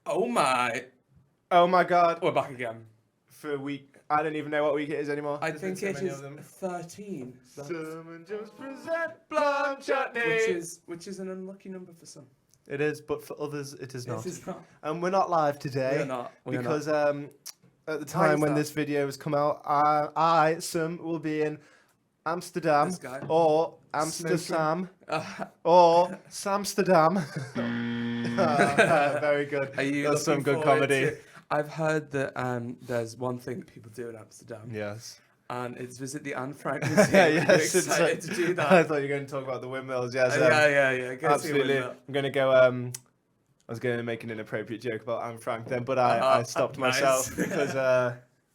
Oh my God. We're back again. For a week. I don't even know what week it is anymore. I think it is 13. Someone just present Plum Chutney. Which is an unlucky number for some. It is, but for others it is not. It is not. And we're not live today. We're not. Because at the time when this video has come out, I will be in Amsterdam or Amsterdam or Samsterdam. Very good. That's some good comedy. I've heard that there's one thing that people do in Amsterdam. Yes. And it's visit the Anne Frank Museum. Yes, I'm excited to do that. I thought you were going to talk about the windmills. Yes. Yeah. Go absolutely. I'm going to go. I was going to make an inappropriate joke about Anne Frank then, but I stopped myself because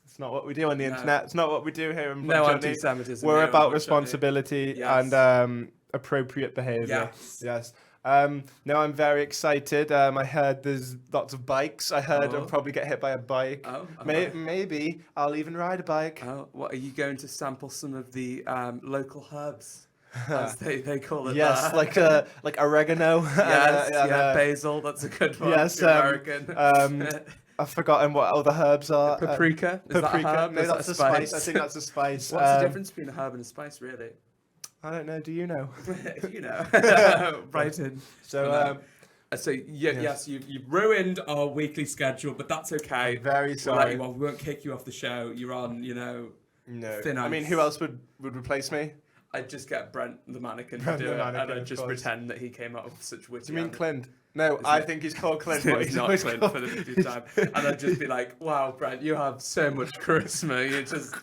it's not what we do on the internet. It's not what we do here in No anti-Semitism. We're about responsibility and appropriate behaviour. Yes. No, I'm very excited. I heard there's lots of bikes. I heard I'll probably get hit by a bike. Maybe I'll even ride a bike. What are you going to sample some of the local herbs, as they call it? Yes, like oregano. Basil. That's a good one. Yes, American. I've forgotten what other herbs are. Paprika. Is that a herb? No, that's a spice. I think that's a spice. What's the difference between a herb and a spice, really? I don't know. Do you know? You know. Right in. So, yes, you've ruined our weekly schedule, but that's okay. I'm very sorry. We won't kick you off the show. You're on, No. thin ice. I mean, who else would replace me? I'd just get Brent the mannequin to do it, and I'd just pretend that he came up with such witty. Do you mean Clint? No, I think he's called Clint. But he's not Clint for the 50th time. And I'd just be like, wow, Brent, you have so much charisma. You're just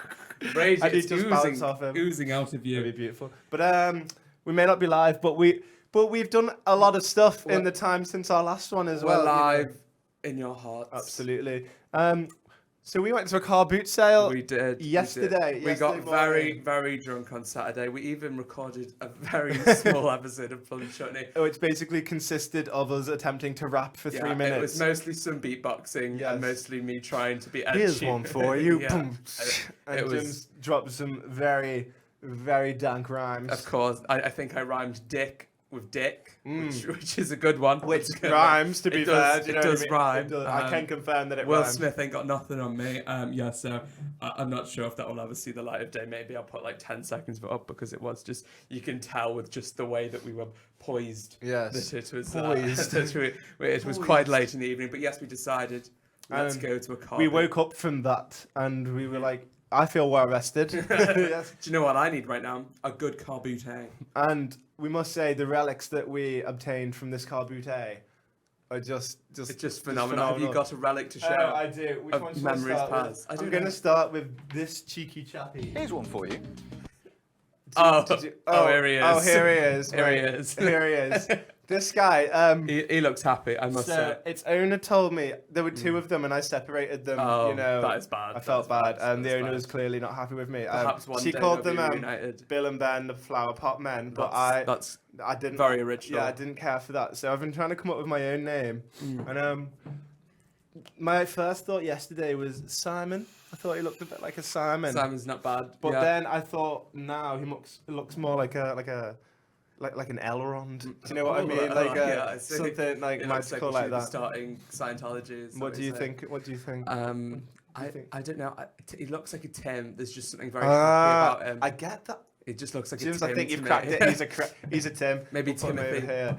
raging. I need to bounce off him. Oozing out of you. That'd be beautiful. But we may not be live, but we've done a lot of stuff in the time since our last one as well. We're live in your hearts. Absolutely. So we went to a car boot sale. We did. Yesterday. We got very, very drunk on Saturday. We even recorded a very small episode of Plum Chutney. Which basically consisted of us attempting to rap for 3 minutes. It was mostly some beatboxing and mostly me trying to be edgy. Here's one for you. And Jim's dropped some very, very dank rhymes. Of course. I think I rhymed dick with dick, which is a good one. Which rhymes, to be fair. It does rhyme. I can confirm that it Will rhymes. Smith ain't got nothing on me. So I'm not sure if that will ever see the light of day. Maybe I'll put like 10 seconds of it up because it was just, you can tell with just the way that we were poised. Yes. That it was poised. It was quite late in the evening. But yes, we decided, let's go to a car. We woke up from that and we were like, I feel well rested. Yes. Do you know what I need right now? A good carboot. And we must say the relics that we obtained from this carboot are just phenomenal. Have you got a relic to show? I do. Which one should memories I start past? with? I'm going to start with this cheeky chappy. Here's one for you. Here he is. Oh, here he is. Here he is. Here he is. This guy. He looks happy, I must say. Its owner told me there were two of them, and I separated them. That is bad. I felt bad, and the owner was clearly not happy with me. Perhaps one she day called they'll them be reunited. Bill and Ben, the Flower Pot Men, but I didn't. Very original. Yeah, I didn't care for that, so I've been trying to come up with my own name, and my first thought yesterday was Simon. I thought he looked a bit like a Simon. Simon's not bad. But then I thought, now he looks more like an Elrond. Do you know what I mean? Like something like magical like that. Starting Scientology. What do you think? What do you think? I don't know. He looks like a Tim. There's just something very happy about him. I get that. It just looks like James, a Tim. I think you've cracked it. He's a Tim. Maybe we'll Timothy. Here.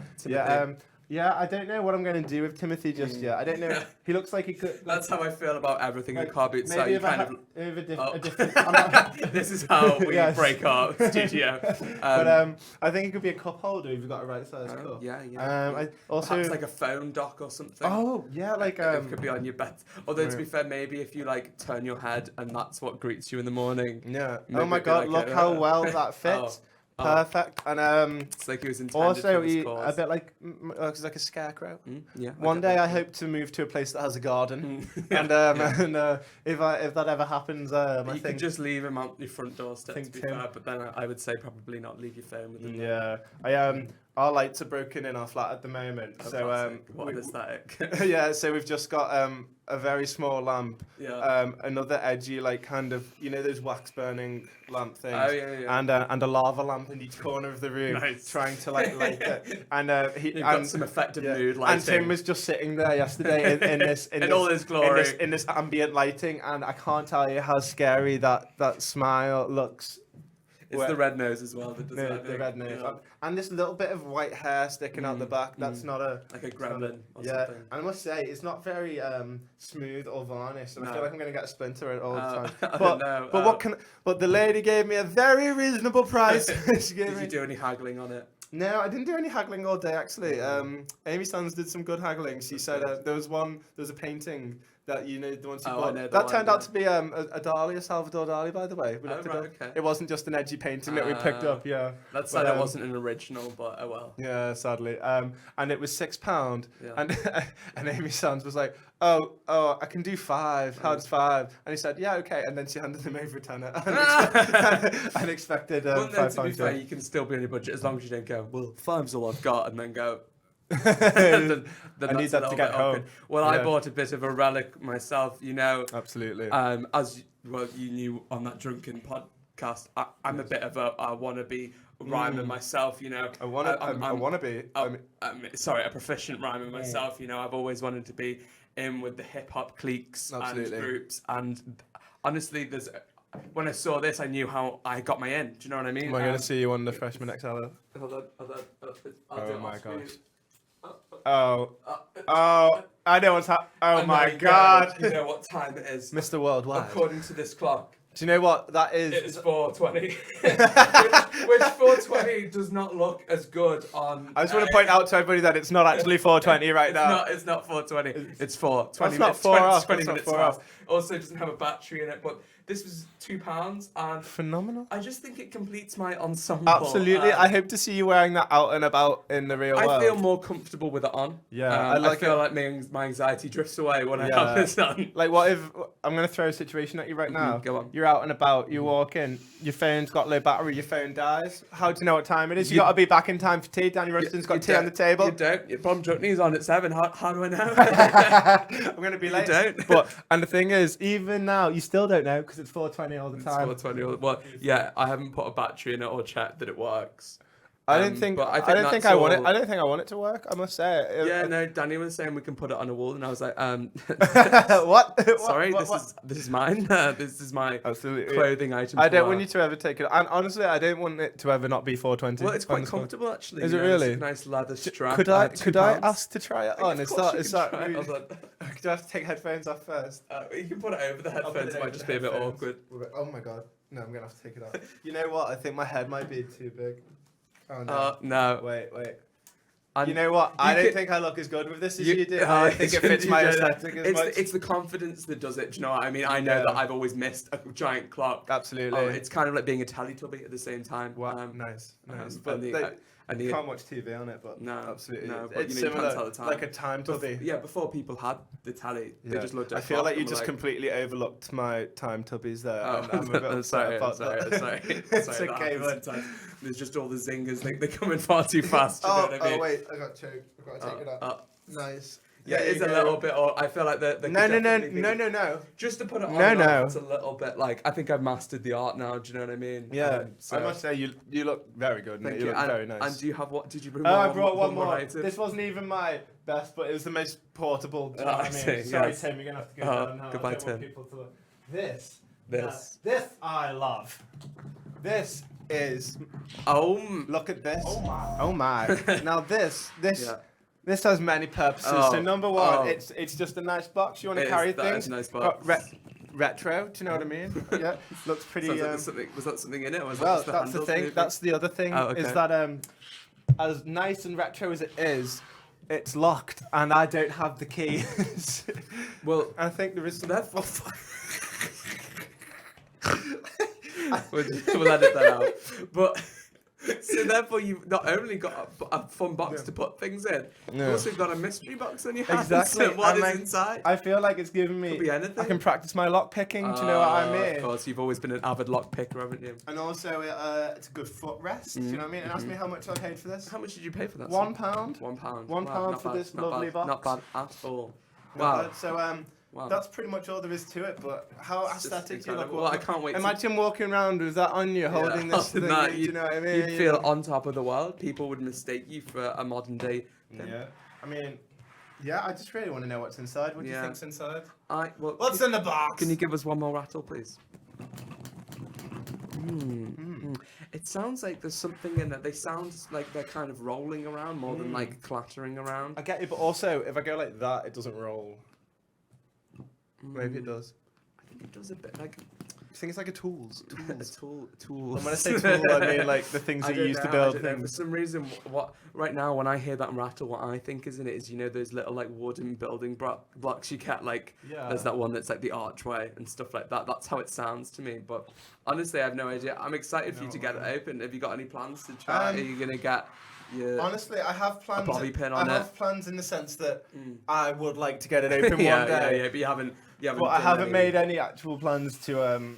Yeah, I don't know what I'm going to do with Timothy just yet. I don't know. He looks like he could. That's how I feel about everything in car boot. Maybe A different. This is how we break our studio. But I think it could be a cup holder if you've got a right size cup. Yeah. Also, perhaps like a phone dock or something. Oh yeah, like it could be on your bed. Although to be fair, maybe if you like turn your head and that's what greets you in the morning. Yeah. Oh my God! Look how well that fits. Perfect. And it's like he was intended also for this cause. a bit like it's like a scarecrow. Yeah. One day I hope to move to a place that has a garden, and if that ever happens, I you think could just leave him out your front doorstep. To be fair, but then I would say probably not leave your phone with him. Yeah. our lights are broken in our flat at the moment. Oh, so what an aesthetic. yeah, so we've just got a very small lamp, Yeah. another edgy, like, kind of, you know, those wax burning lamp things. Oh, yeah. And a lava lamp in each corner of the room, trying to like light it. And You've got some effective mood lighting. And Tim was just sitting there yesterday in this in all his glory, in this ambient lighting, and I can't tell you how scary that smile looks. It's the red nose as well that does that. The red nose. Yeah. And this little bit of white hair sticking out the back, that's not a... Like a gremlin or yeah, something. and I must say, it's not very smooth or varnished, and I feel like I'm going to get a splinter all the time. But the lady gave me a very reasonable price. Did you do any haggling on it? No, I didn't do any haggling all day, actually. Amy Sands did some good haggling. She said there was a painting that, you know, the one she bought. That turned out to be a Dali, a Salvador Dali, by the way. Okay. It wasn't just an edgy painting that we picked up, yeah. That said, it wasn't an original, but oh well. Yeah, sadly. And it was £6, yeah. and Amy Sands was like, oh, I can do 5. How does 5? And he said, yeah, okay. And then she handed him over a tenner. Unexpected £5. To be fair, you can still be on your budget as long as you don't go, well, 5's all I've got, and then go... then I need that to get home. Awkward. Well, I bought a bit of a relic myself, you know. Absolutely. As well, you knew on that drunken podcast, I'm a bit of a wannabe rhymer myself, you know. I wannabe. Sorry, a proficient rhymer myself, you know. I've always wanted to be in with the hip hop cliques and groups, and honestly, when I saw this, I knew how I got my in. Do you know what I mean? Am I going to see you on the Freshman XL? Hold on. Oh my gosh. Oh, I know what's happening. Oh my God. You know what time it is. Mr. Worldwide. According to this clock. Do you know what that is? It is 4:20. which 4:20 does not look as good on... I just want to point out to everybody that it's not actually 4:20 right now. It's not 4:20. It's 4. 20 minutes. 20 minutes off. Also doesn't have a battery in it, but this was £2 and... Phenomenal. I just think it completes my ensemble. Absolutely. I hope to see you wearing that out and about in the real world. I feel more comfortable with it on. Yeah. I feel like my anxiety drifts away when I have this on. Like, what if... I'm going to throw a situation at you right now. Go on. You're out and about, you walk in, your phone's got low battery, your phone dies. How do you know what time it is? You got to be back in time for tea. Danny Rustin's got tea on the table. You don't. Your Plum Chutney's on at 7. How do I know? I'm going to be late. You don't. And the thing is, even now, you still don't know because it's 4:20 all the time. It's 4:20. Well, yeah, I haven't put a battery in it or checked that it works. I don't think I want it to work. I must say. Yeah, no. Danny was saying we can put it on a wall, and I was like, what? Sorry, this is mine. This is my clothing item. I don't want you to ever take it. And honestly, I don't want it to ever not be 4:20. Well, it's quite comfortable actually. Is it really? It's a nice leather strap. Could I ask to try it on? Could I have to take headphones off first? You can put it over the headphones. It might just be a bit awkward. Oh my god! No, I'm gonna have to take it off. You know what? I think my head might be too big. Oh no! No. Wait. You know what? I don't think I look as good with this as you do. I think it fits my aesthetic as much. It's the confidence that does it. Do you know what I mean? I know that I've always missed a giant clock. Absolutely. It's kind of like being a Teletubby at the same time. Wow. Nice. But you can't watch TV on it, but no, absolutely. No, but it's you similar, can't tell the time. like a time tubby. Before people had the telly, they just looked at I feel like you just completely overlooked my time tubbies there. Oh, and I'm a bit sorry. It's okay, but there's just all the zingers. They're coming far too fast. You know what I mean? Wait, I got choked. I've got to take it out. Nice. Yeah, it is a little bit. I feel like the No. Just to put it on, it's a little bit like I think I've mastered the art now. Do you know what I mean? Yeah. I must say you look very good. Thank you. Look very nice. And do you have what? Did you bring? I brought one more. This wasn't even my best, but it was the most portable. Do you know what I mean? Sorry, Tim, you're gonna have to go down now. Goodbye, Tim. This I love. This is. Look at this. Oh my. Now this. Yeah. This has many purposes. So number one, it's just a nice box. You want to carry things. Nice box. Retro. Do you know what I mean? Yeah, looks pretty. Was that something in it? Or was well, that just that's the thing. Maybe? That's the other thing. Is that as nice and retro as it is, it's locked, and I don't have the keys. Well, I think there is. Therefore, we'll edit that out. But So therefore, you've not only got a fun box to put things in, you've also got a mystery box on your hands. Exactly. So what is inside? I feel like it's giving me. Could be anything. I can practice my lock picking. Do you know what I mean? Of course, you've always been an avid lock picker, haven't you? And also, it's a good footrest. Do you know what I mean? And ask me how much I paid for this. How much did you pay for that? £1. £1. £1 for this lovely box. Not bad at all. Wow. So that's pretty much all there is to it. But how aesthetic do you look? Well, I can't wait. Imagine walking around with that on you, holding this thing. Do you know what I mean? You'd feel on top of the world. People would mistake you for a modern day thing. Yeah. I mean, yeah. I just really want to know what's inside. What do you think's inside? What's in the box? Can you give us one more rattle, please? It sounds like there's something in it. They sound like they're kind of rolling around more than like clattering around. I get it, but also if I go like that, it doesn't roll. Maybe it does. I think it does a bit like. I think it's like a tools. Tools. And when I say tool, I mean like the things that you use to build things. For some reason, right now when I hear that rattle, what I think is in it is those little like wooden building blocks you get like. Yeah. There's that one that's like the archway and stuff like that. That's how it sounds to me. But honestly, I have no idea. I'm excited for you to get it open. Have you got any plans to try? Are you gonna get? Honestly, I have plans. A bobby pin on it. I have plans in the sense that I would like to get it open one day. Yeah, but you haven't. But I haven't made any actual plans to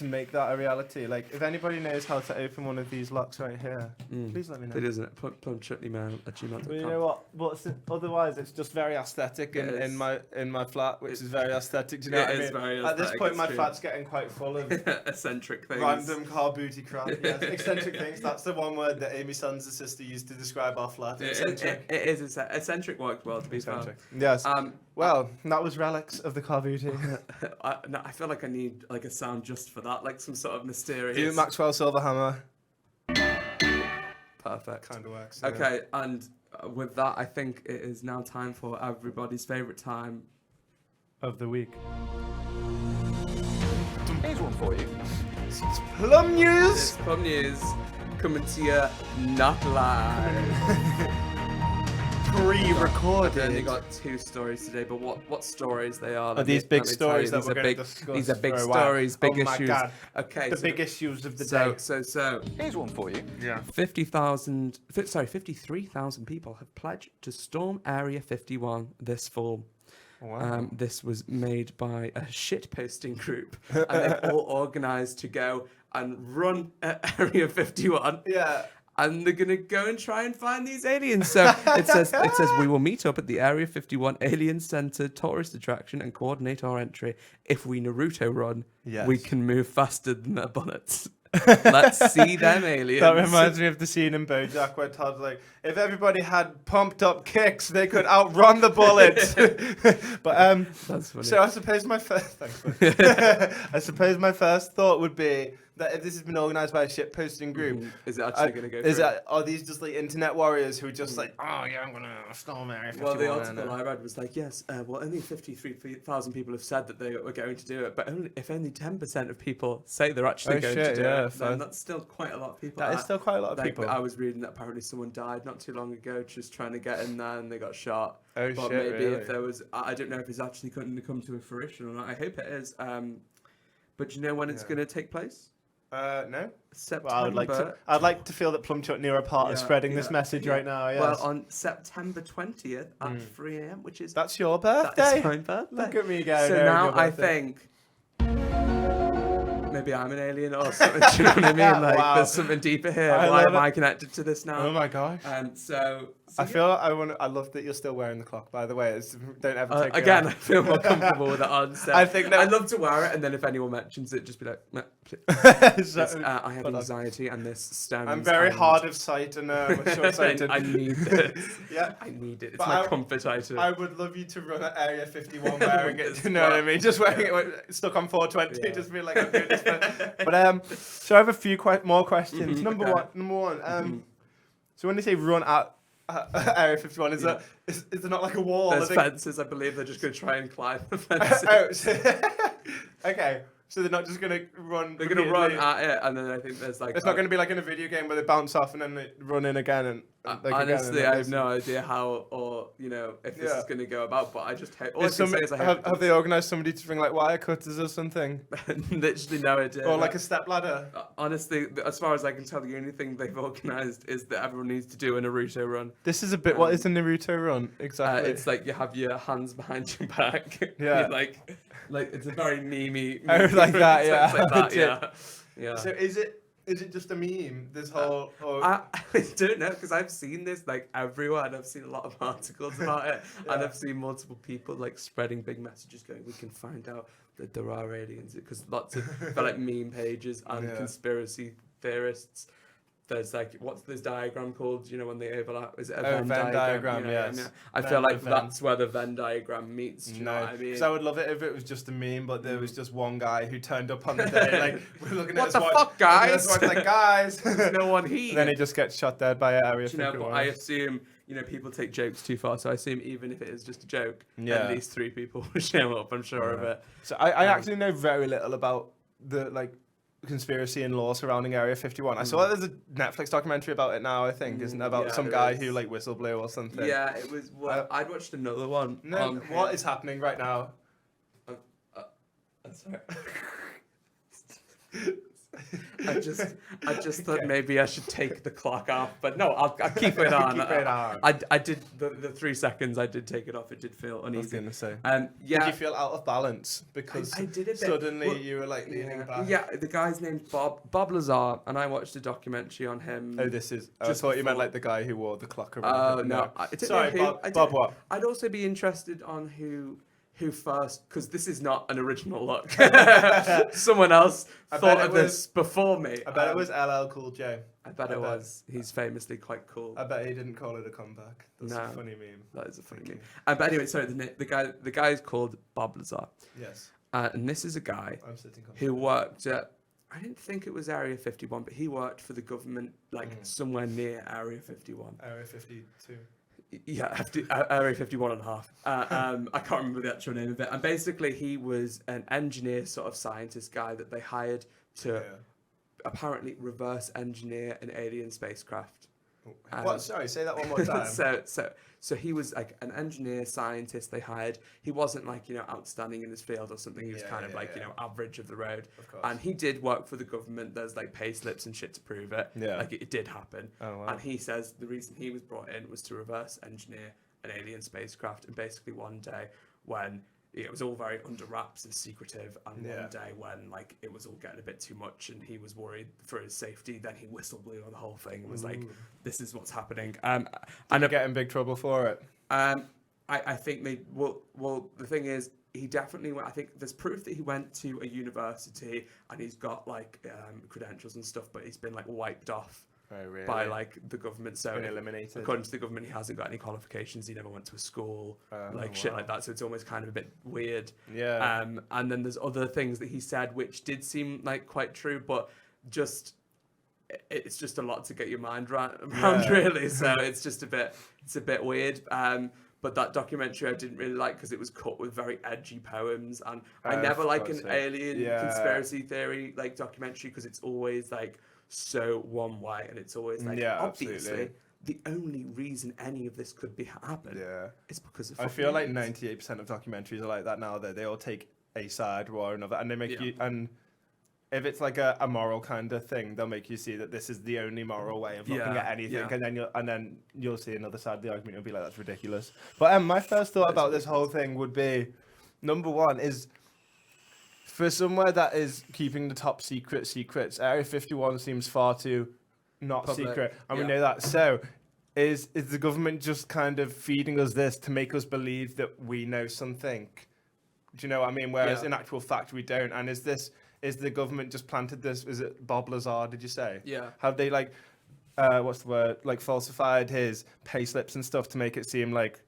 make that a reality. Like, if anybody knows how to open one of these locks right here, please let me know. It isn't Plum Chutney mail at gmail.com. Well, you know what? Otherwise, it's just very aesthetic in my flat, which is very aesthetic. Do you know what I mean? It is very aesthetic. At this point, my flat's getting quite full of eccentric things. Random carbooty crap. Yes, eccentric things. That's the one word that Amy Sons' sister used to describe our flat. Eccentric. It is eccentric works well, to be fair. Yes. Well, that was Relics of the Carboot. I feel like I need like a sound just for that, like some sort of mysterious. Do Maxwell Silverhammer. Perfect. Kind of works. Okay, and with that, I think it is now time for everybody's favourite time of the week. Here's one for you. It's Plum News. It's Plum News coming to you not live. Pre-recorded. I've only got 2 stories today, but what stories they are? These big stories that we're going to discuss. These are big stories, big issues. God. Okay, the big issues of the day. So here's one for you. Yeah. 53,000 people have pledged to storm Area 51 this fall. Wow. This was made by a shitposting group, and they've all organised to go and run at Area 51. Yeah. And they're gonna go and try and find these aliens. So it says we will meet up at the Area 51 Alien Center tourist attraction and coordinate our entry. If we Naruto run, we can move faster than their bullets. Let's see them aliens. That reminds me of the scene in BoJack where Todd's like, if everybody had pumped up kicks, they could outrun the bullets. But that's funny. So I suppose my first thought would be that if this has been organised by a shitposting group, is it actually going to go through? Are these just like internet warriors who are just like, oh yeah, I'm going to storm Area 51? Well, the article I read was like, yes, only 53,000 people have said that they were going to do it, but if only 10% of people say they're actually going to do it, then that's still quite a lot of people. That is still quite a lot of people. I was reading that apparently someone died not too long ago just trying to get in there and they got shot. Oh but shit, maybe really? If there was, I don't know if it's actually going to come to a fruition or not. I hope it is. But do you know when it's going to take place? No. September. Well, I'd like to feel that Plum Chutney are a part of spreading this message right now. Yes. Well, on September 20th at 3 a.m., which is that's your birthday. That's my birthday. Look at me going. So now I think maybe I'm an alien or something. Do you know what I mean? Like there's something deeper here. Why am I connected to this now? Oh my gosh. So I feel I love that you're still wearing the clock. By the way, don't ever take it again. off. I feel more comfortable with it on. So I think I'd love to wear it, and then if anyone mentions it, just be like, no, I have anxiety, and this stands. I'm very hard of sight and short-sighted. I need this. Yeah, I need it. It's my comfort item. I would love you to run at Area 51 wearing it. You know what I mean? Just wearing it stuck on 420. Just be like, I'm doing this. But so I have a few more questions. Number one. So when they say run at Area 51, is there not like a wall? There's fences. I believe they're just going to try and climb the fences. Okay. So they're not just going to run. They're going to run at it, and then I think there's like. It's not going to be like in a video game where they bounce off and then they run in again. And Honestly, I have no idea how or if this is going to go about. But I just hope. Have they organised somebody to bring like wire cutters or something? Literally no idea. Or like a step ladder. Honestly, as far as I can tell, the only thing they've organised is that everyone needs to do a Naruto run. This is a bit. What is a Naruto run exactly? It's like you have your hands behind your back. Yeah. like it's a very memey. Oh, like that. Yeah. Like that, yeah. So is it just a meme? This whole. I don't know, because I've seen this like everywhere, and I've seen a lot of articles about it, and I've seen multiple people like spreading big messages going, "We can find out that there are aliens," because lots of like meme pages and conspiracy theorists. There's like, what's this diagram called? When they overlap? Is it a Venn diagram? Yes. I feel like that's where the Venn diagram meets. Do you know what I mean? Because I would love it if it was just a meme, but there was just one guy who turned up on the day, like, we're looking at what the fuck, guys? Like, guys, there's no one here. And then he just gets shot dead by Area 51. But I assume, people take jokes too far, so I assume even if it is just a joke, at least 3 people will show up, I'm sure of it. So I actually know very little about the, like, conspiracy and law surrounding Area 51. I saw there's a Netflix documentary about it now, I think, isn't it? About some guy who like whistle blew or something. Yeah, it was. Well, I'd watched another one. No, what is happening right now? I'm sorry. I just thought maybe I should take the clock off, but no, I'll keep it on. Keep it on. I did the 3 seconds. I did take it off. It did feel uneasy. I was gonna say. Yeah. Did you feel out of balance because I did a bit. Suddenly you were like leaning back? Yeah, the guy's name's Bob Lazar, and I watched a documentary on him. Oh, this is. I thought you meant like the guy who wore the clock around. Oh no! Sorry, Bob. What? I'd also be interested on who first, because this is not an original look. Someone else thought of this before me. I bet it was LL Cool J. I bet it was. He's famously quite cool. I bet he didn't call it a comeback. That's a funny meme. That is a funny meme. But anyway, sorry, the guy is called Bob Lazar. Yes. And this is a guy who worked at, I didn't think it was Area 51, but he worked for the government, like somewhere near Area 51. Area 52. Yeah, Area 51 and a half. I can't remember the actual name of it. And basically, he was an engineer, sort of scientist guy that they hired to apparently reverse engineer an alien spacecraft. What? Sorry, say that one more time. So he was like an engineer, scientist they hired. He wasn't like, outstanding in his field or something. He was kind of like, average of the road. Of course. And he did work for the government. There's like pay slips and shit to prove it. Yeah. Like it did happen. Oh, wow. And he says the reason he was brought in was to reverse engineer an alien spacecraft. And basically one day when it was all very under wraps and secretive, and one day when like it was all getting a bit too much and he was worried for his safety, then he whistle blew on the whole thing and was like, this is what's happening. And get in big trouble for it. I think they well the thing is, he definitely went. I think there's proof that he went to a university and he's got like credentials and stuff, but he's been like wiped off by like the government. So eliminated. According to the government, he hasn't got any qualifications. He never went to a school, shit like that. So it's almost kind of a bit weird. Yeah. And then there's other things that he said which did seem like quite true, but it's just a lot to get your mind around really. So it's a bit weird. But that documentary I didn't really like because it was cut with very edgy poems, and I never like an alien conspiracy theory like documentary because it's always like so one way, and it's always like obviously the only reason any of this could be happen is because of. I feel like 98% of documentaries are like that now. That they all take a side or another, and they make you and. If it's like a moral kind of thing, they'll make you see that this is the only moral way of looking at anything, and then you'll see another side of the argument. You'll be like, "That's ridiculous." But my first thought about this whole thing would be, number one is, for somewhere that is keeping the top secrets, Area 51 seems far too not public. Secret, and we know that. So, is the government just kind of feeding us this to make us believe that we know something? Do you know what I mean? Whereas in actual fact we don't. And is the government just planted this? Is it Bob Lazar, did you say? Yeah. Have they like, what's the word? Like falsified his pay slips and stuff to make it seem like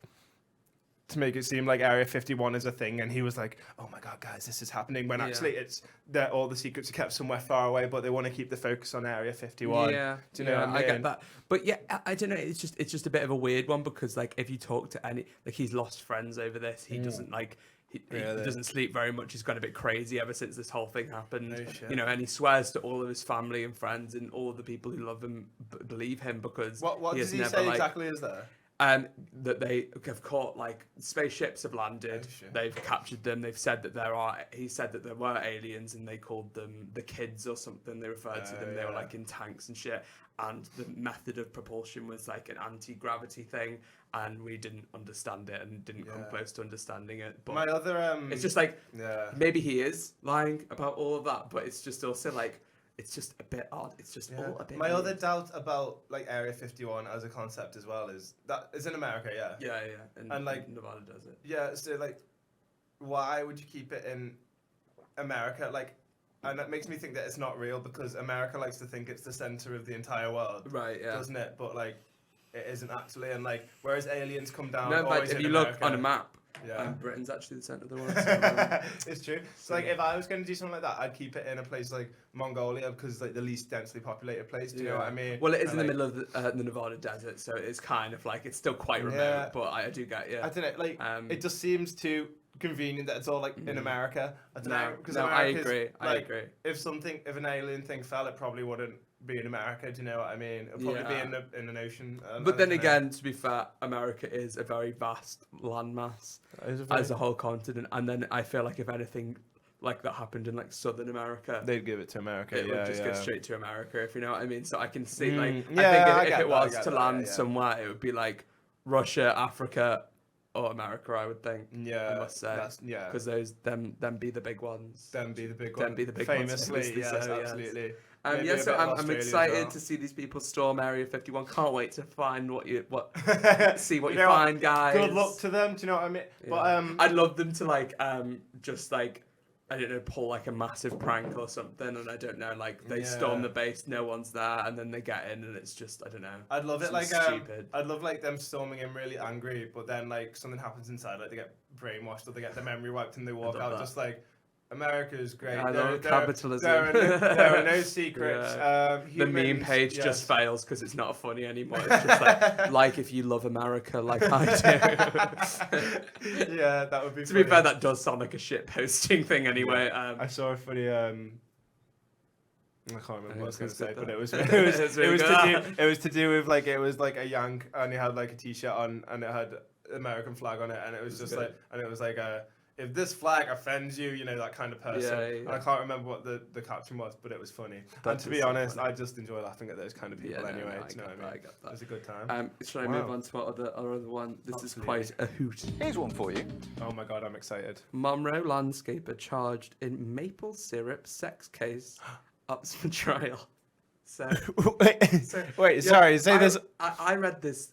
Area 51 is a thing, and he was like, "Oh my God, guys, this is happening." When actually it's that all the secrets are kept somewhere far away, but they want to keep the focus on Area 51. Yeah, do you know what I mean? I get that, but I don't know. It's just a bit of a weird one because like if you talk to any, like he's lost friends over this. He doesn't like. he doesn't sleep very much. He's gone a bit crazy ever since this whole thing happened. Oh, shit. You know, and he swears to all of his family and friends and all the people who love him believe him because what he does has he never say exactly is there? that they have caught like spaceships have landed. Oh, they've captured them. They've said that he said that there were aliens and they called them the kids or something. They referred to them. They were like in tanks and shit. And the method of propulsion was like an anti-gravity thing, and we didn't understand it and didn't come close to understanding it. But my other it's just like maybe he is lying about all of that, but it's just also like it's just a bit odd. It's just all a bit. My other doubt about like Area 51 as a concept as well is that it's in America, yeah, and like Nevada does it. Yeah, so like, why would you keep it in America? Like. And that makes me think that it's not real because America likes to think it's the center of the entire world, right? Yeah, doesn't it? But like, it isn't actually. And like, whereas aliens come down, no, but if you look on a map, Britain's actually the center of the world. So, it's true. So like, if I was going to do something like that, I'd keep it in a place like Mongolia because it's like the least densely populated place. Do you know what I mean? Well, it is in the middle of the Nevada desert, so it's kind of like it's still quite remote. But I do get I don't know. Like, it just seems too convenient that it's all like in America. I don't know. Because I agree. I agree. If an alien thing fell, it probably wouldn't be in America. Do you know what I mean? It'd probably be in an ocean. But then again, to be fair, America is a very vast landmass as a whole continent. And then I feel like if anything like that happened in like Southern America, they'd give it to America. It would just go straight to America, if you know what I mean. So I can see I think if it was to land somewhere, it would be like Russia, Africa, or America, I would think. Yeah, I must say. Because them be the big ones. Them be the big ones. Famously, yes, absolutely. So I'm excited to see these people storm Area 51. Can't wait to find see what you find, guys. Good luck to them. Do you know what I mean? Yeah. But I'd love them to like just like I don't know, pull like a massive prank or something, and I don't know, like they storm the base, no one's there, and then they get in, and it's just I don't know. I'd love it like stupid. I'd love like them storming in really angry, but then like something happens inside, like they get brainwashed or they get their memory wiped and they walk out just like. America's great. Capitalism. There are no secrets. Humans, the meme page just fails because it's not funny anymore. It's just like if you love America like I do. Yeah, that would be to be fair, that does sound like a shit posting thing anyway. I saw a funny I can't remember what I was going to say, but it was to do with like it was like a Yank and he had like a t-shirt on and it had American flag on it and it was just like and it was like if this flag offends you, you know, that kind of person. And I can't remember what the caption was, but it was funny. And to be honest, I just enjoy laughing at those kind of people anyway. Do you know what I mean? I get that. It was a good time. Should I move on to our other one? This is quite a hoot. Here's one for you. Oh my God, I'm excited. Monroe landscaper charged in maple syrup sex case up for trial. So wait, sorry, say this. I read this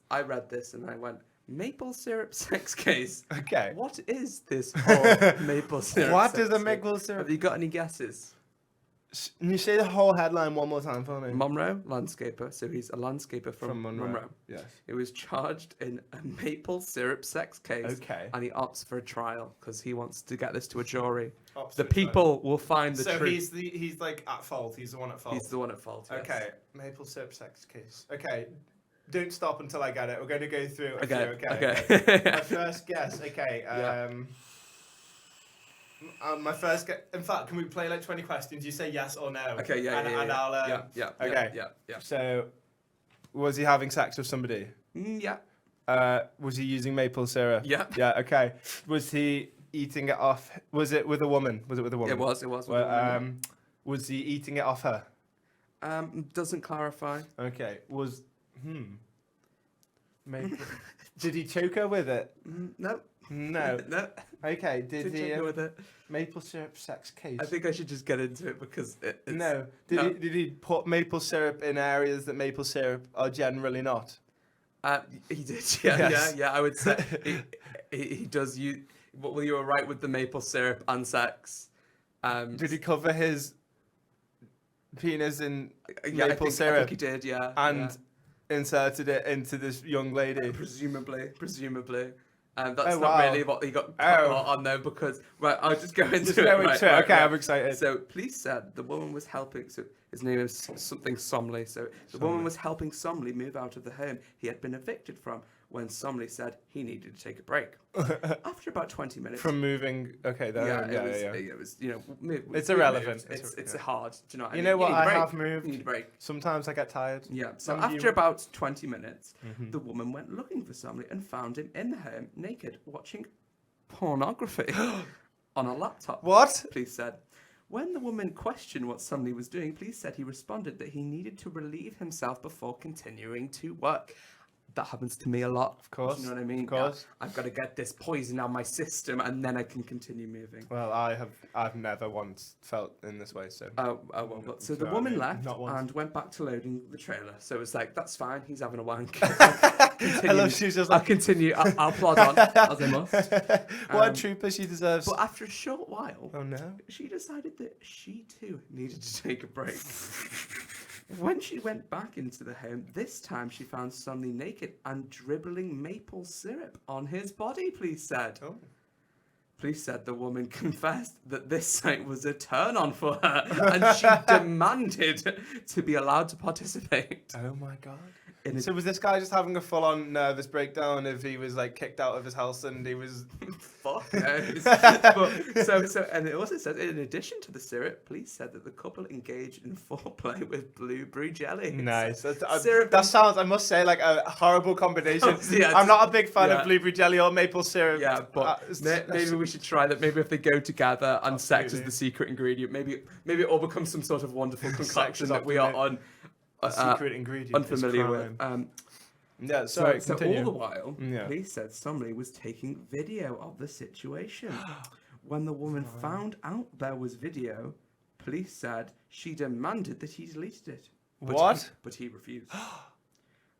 and I went, maple syrup sex case. Okay. What is this whole maple syrup? What is a maple syrup? Have you got any guesses? Can you say the whole headline one more time for me? Monroe, landscaper. So he's a landscaper from Monroe. Yes. He was charged in a maple syrup sex case. Okay. And he opts for a trial because he wants to get this to a jury. The people will find the truth. So he's like at fault. He's the one at fault. He's the one at fault. Yes. Okay. Maple syrup sex case. Okay. Don't stop until I get it. We're going to go through. Okay. My first guess. Okay. My first guess. In fact, can we play like 20 questions? You say yes or no. Okay. And I'll. Okay. Yeah. So, was he having sex with somebody? Yeah. Was he using maple syrup? Yeah. Yeah. Okay. Was he eating it off? Was it with a woman? It was. With a woman. Was he eating it off her? Doesn't clarify. Okay. Did he choke her with it? No. No. No. Okay. Did he? With it? Maple syrup sex case. I think I should just get into it because it's... No. Did he put maple syrup in areas that maple syrup are generally not? He did. Yeah. Yes. Yeah. I would say he does. You were right with the maple syrup and sex. Did he cover his penis in maple syrup? I think he did. Yeah. And inserted it into this young lady. Presumably. That's not really what he got caught on though, because I'll just go into it. Okay, I'm excited. So police said the woman was helping. So his name is something Somley. So the woman was helping Somley move out of the home he had been evicted from when somebody said he needed to take a break. After about 20 minutes. From moving, okay, It was, it's irrelevant. It's hard. Do you know what I mean? You know what? You need a break. have moved. You need a break. Sometimes I get tired. Yeah. So after about 20 minutes, the woman went looking for somebody and found him in the home, naked, watching pornography on a laptop. What? Police said. When the woman questioned what somebody was doing, police said he responded that he needed to relieve himself before continuing to work. That happens to me a lot. Of course. You know what I mean? Of course. Yeah, I've got to get this poison out of my system, and then I can continue moving. Well, I've never once felt in this way, so. So the woman left and went back to loading the trailer. So it's like, that's fine. He's having a wank. I love she's just like. I'll continue. I'll plod on as I must. What a trooper she deserves. But after a short while, oh no, she decided that she too needed to take a break. When she went back into the home, this time she found somebody naked and dribbling maple syrup on his body, police said. Oh. Police said the woman confessed that this sight was a turn-on for her and she demanded to be allowed to participate. Oh my God. So was this guy just having a full-on nervous breakdown if he was like kicked out of his house and he was... Fuck knows. And it also said, in addition to the syrup, police said that the couple engaged in foreplay with blueberry jelly. That sounds, I must say, like a horrible combination. Yeah, I'm not a big fan of blueberry jelly or maple syrup. Yeah, but maybe we should try that. Maybe if they go together and sex is the secret ingredient, maybe it all becomes some sort of wonderful concoction that we are on. Secret ingredient unfamiliar with. So continue. all the while, police said somebody was taking video of the situation. When the woman found out there was video, police said she demanded that he deleted it. But he refused.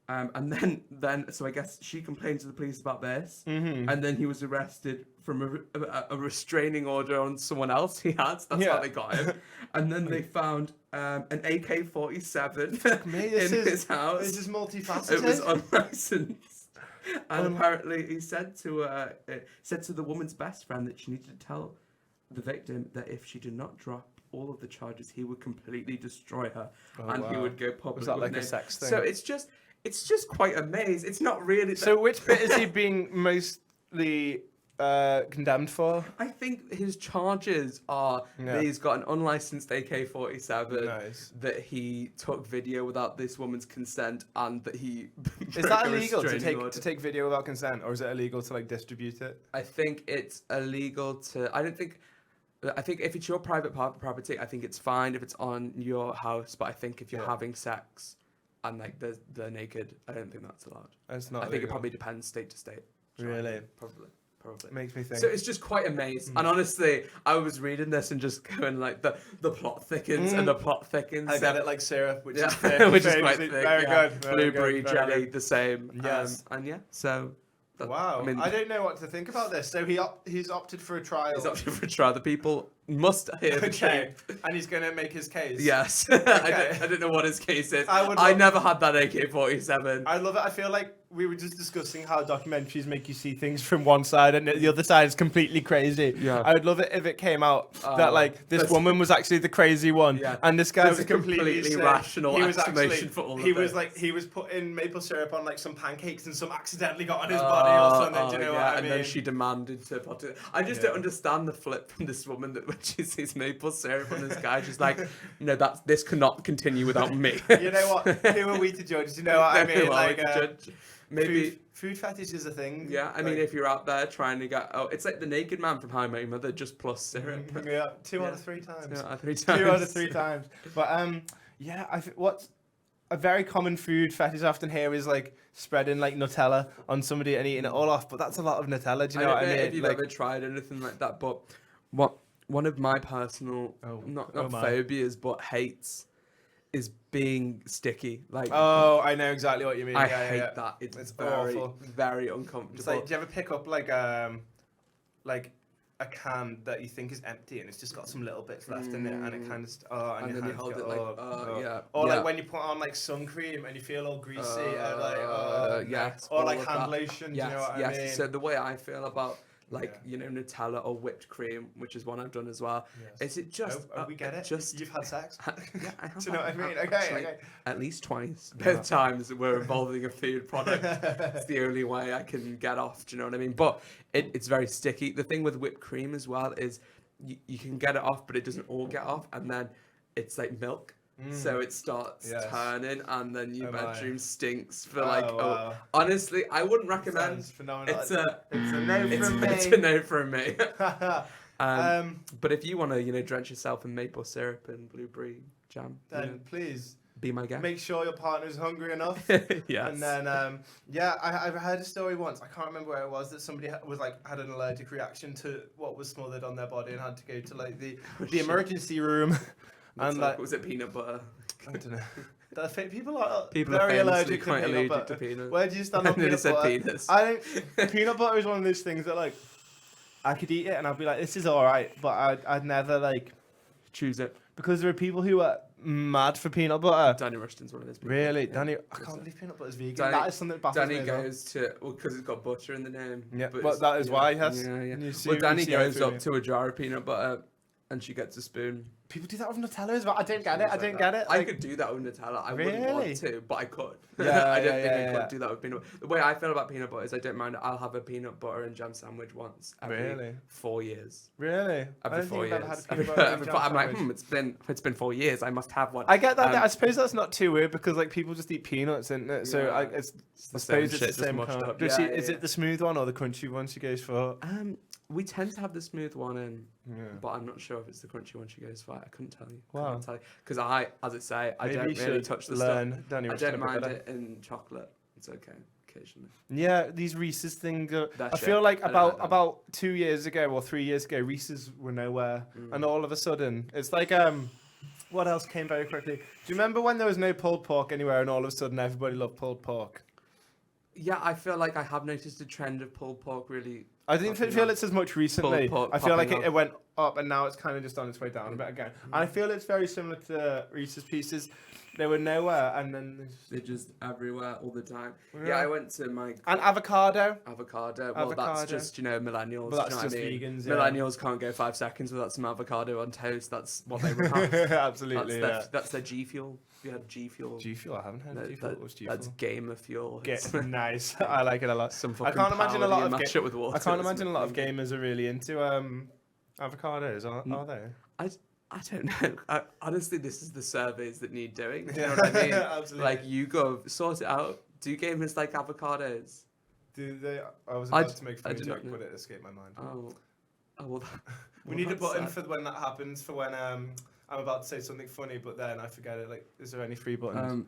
And then, so I guess she complained to the police about this, and then he was arrested from a restraining order on someone else he had. So that's how they got him. And then they found an AK-47 in his house. This is multifaceted. It was unlicensed. And apparently he said to the woman's best friend that she needed to tell the victim that if she did not drop all of the charges, he would completely destroy her, he would go public. Was that like a sex thing? So it's just quite a maze. It's not really. So which bit is he being mostly condemned for? I think his charges are that he's got an unlicensed AK-47, that he took video without this woman's consent, and that he... Is that illegal to take video without consent, or is it illegal to like distribute it? I think it's illegal to... I think if it's your private property, I think it's fine if it's on your house, but I think if you're having sex and like they're naked, I don't think that's allowed. It's not. I think it probably depends state to state. Really? Probably. Makes me think. So it's just quite a maze. And honestly, I was reading this and just going like the plot thickens and the plot thickens. I got it like syrup, which is thick, which is quite thick. Very good. Blueberry jelly, the same. Yes. So. Wow. I mean, I don't know what to think about this. So he's opted for a trial. He's opted for a trial. The people must hear the truth. And he's going to make his case. Yes. Okay. I don't know what his case is. I never had that AK-47. I love it. I feel like we were just discussing how documentaries make you see things from one side and the other side is completely crazy. Yeah. I would love it if it came out that like this woman was actually the crazy one, and this guy was a completely rational explanation for all of this. He was putting maple syrup on like some pancakes and some accidentally got on his body or something. Do you know what I mean? And then she demanded to put it. I just don't understand the flip from this woman that when she sees maple syrup on this guy, she's like, no, this cannot continue without me. You know what? Who are we to judge? Do you know what I mean? Like, maybe food fetish is a thing. Yeah, I mean, if you're out there trying to get, it's like the naked man from How I Met Your Mother, just plus syrup. Yeah, 2 out of 3 times. 2 out of 3 times. 2 out of 3 times. But I think what's a very common food fetish I often hear is like spreading like Nutella on somebody and eating it all off. But that's a lot of Nutella. Do you know what I mean? If you've ever tried anything like that, but one of my personal not phobias but hates is being sticky. Like, I know exactly what you mean. I hate that. It's very awful. Very uncomfortable. It's like, do you ever pick up like a can that you think is empty and it's just got some little bits left in it and it kind of and then you hold it like or like when you put on like sun cream and you feel all greasy and like yes, or like hand lotion. Yes, do you know what I mean? So the way I feel about like Nutella or whipped cream, which is one I've done as well. Yes. Is it just? We get it. Just you've had sex. Yeah, I have. Do you know what I mean? Okay. At least twice. Both times we're involving a food product. It's the only way I can get off. Do you know what I mean? But it's very sticky. The thing with whipped cream as well is you can get it off, but it doesn't all get off, and then it's like milk. So it starts turning, and then your bedroom stinks for wow. Honestly, I wouldn't recommend. It's a no from me. It's a no from me. But if you want to, drench yourself in maple syrup and blueberry jam, then please be my guest. Make sure your partner's hungry enough. Yes. And then I heard a story once. I can't remember where it was, that somebody had an allergic reaction to what was smothered on their body and had to go to like the emergency room. And was it peanut butter? I don't know. People are very allergic to peanut butter. Where do you stand on peanut butter? Penis. I think peanut butter is one of those things that like I could eat it and I'd be like, this is all right, but I'd never like choose it, because there are people who are mad for peanut butter. Danny Rushton's one of those people. Really? Yeah. Danny, I can't believe peanut butter's vegan. That is something that baffles me. Danny goes to, because it's got butter in the name. Yeah, but that is why he has. Yeah. Well, Danny goes up to a jar of peanut butter and she gets a spoon. People do that with Nutella as well. I don't get it. Like, I could do that with Nutella. I wouldn't want to, but I could. Yeah, I don't think I could do that with peanut butter. The way I feel about peanut butter is I don't mind. I'll have a peanut butter and jam sandwich once every 4 years. Really? Every 4 years. I'm like, it's been 4 years. I must have one. I get that. I suppose that's not too weird because like people just eat peanuts, isn't it? So I suppose it's the same kind of. Is it the smooth one or the crunchy one she goes for? We tend to have the smooth one in, but I'm not sure if it's the crunchy one she goes for. I couldn't tell you. Wow. Because I don't really touch the stuff. I don't mind it in chocolate. It's okay occasionally. Yeah, these Reese's things. I feel like about 2 years ago or 3 years ago, Reese's were nowhere, and all of a sudden, it's like what else came very quickly? Do you remember when there was no pulled pork anywhere, and all of a sudden everybody loved pulled pork? Yeah, I feel like I have noticed a trend of pulled pork really. I didn't feel it's as much recently. I feel like it went up and now it's kind of just on its way down a bit again. And I feel it's very similar to Reese's Pieces. They were nowhere and then they're just everywhere all the time. Yeah, I went to my... And avocado. Well, that's just, millennials. Well, that's just vegans, Millennials can't go 5 seconds without some avocado on toast. That's what they would have. Absolutely, that's their G Fuel. You had G Fuel. G Fuel? I haven't heard of G Fuel. What's G Fuel? That's Gamer Fuel. Nice. I like it a lot. I can't imagine a lot of gamers are really into avocados, are they? I don't know. Honestly, this is the surveys that need doing. Do you know what I mean? Absolutely. Like, you go sort it out. Do gamers like avocados? Do they? I was about to make a funny joke, but it escaped my mind. Oh well. We need a button for when that happens. For when I'm about to say something funny, but then I forget it. Like, is there any free buttons?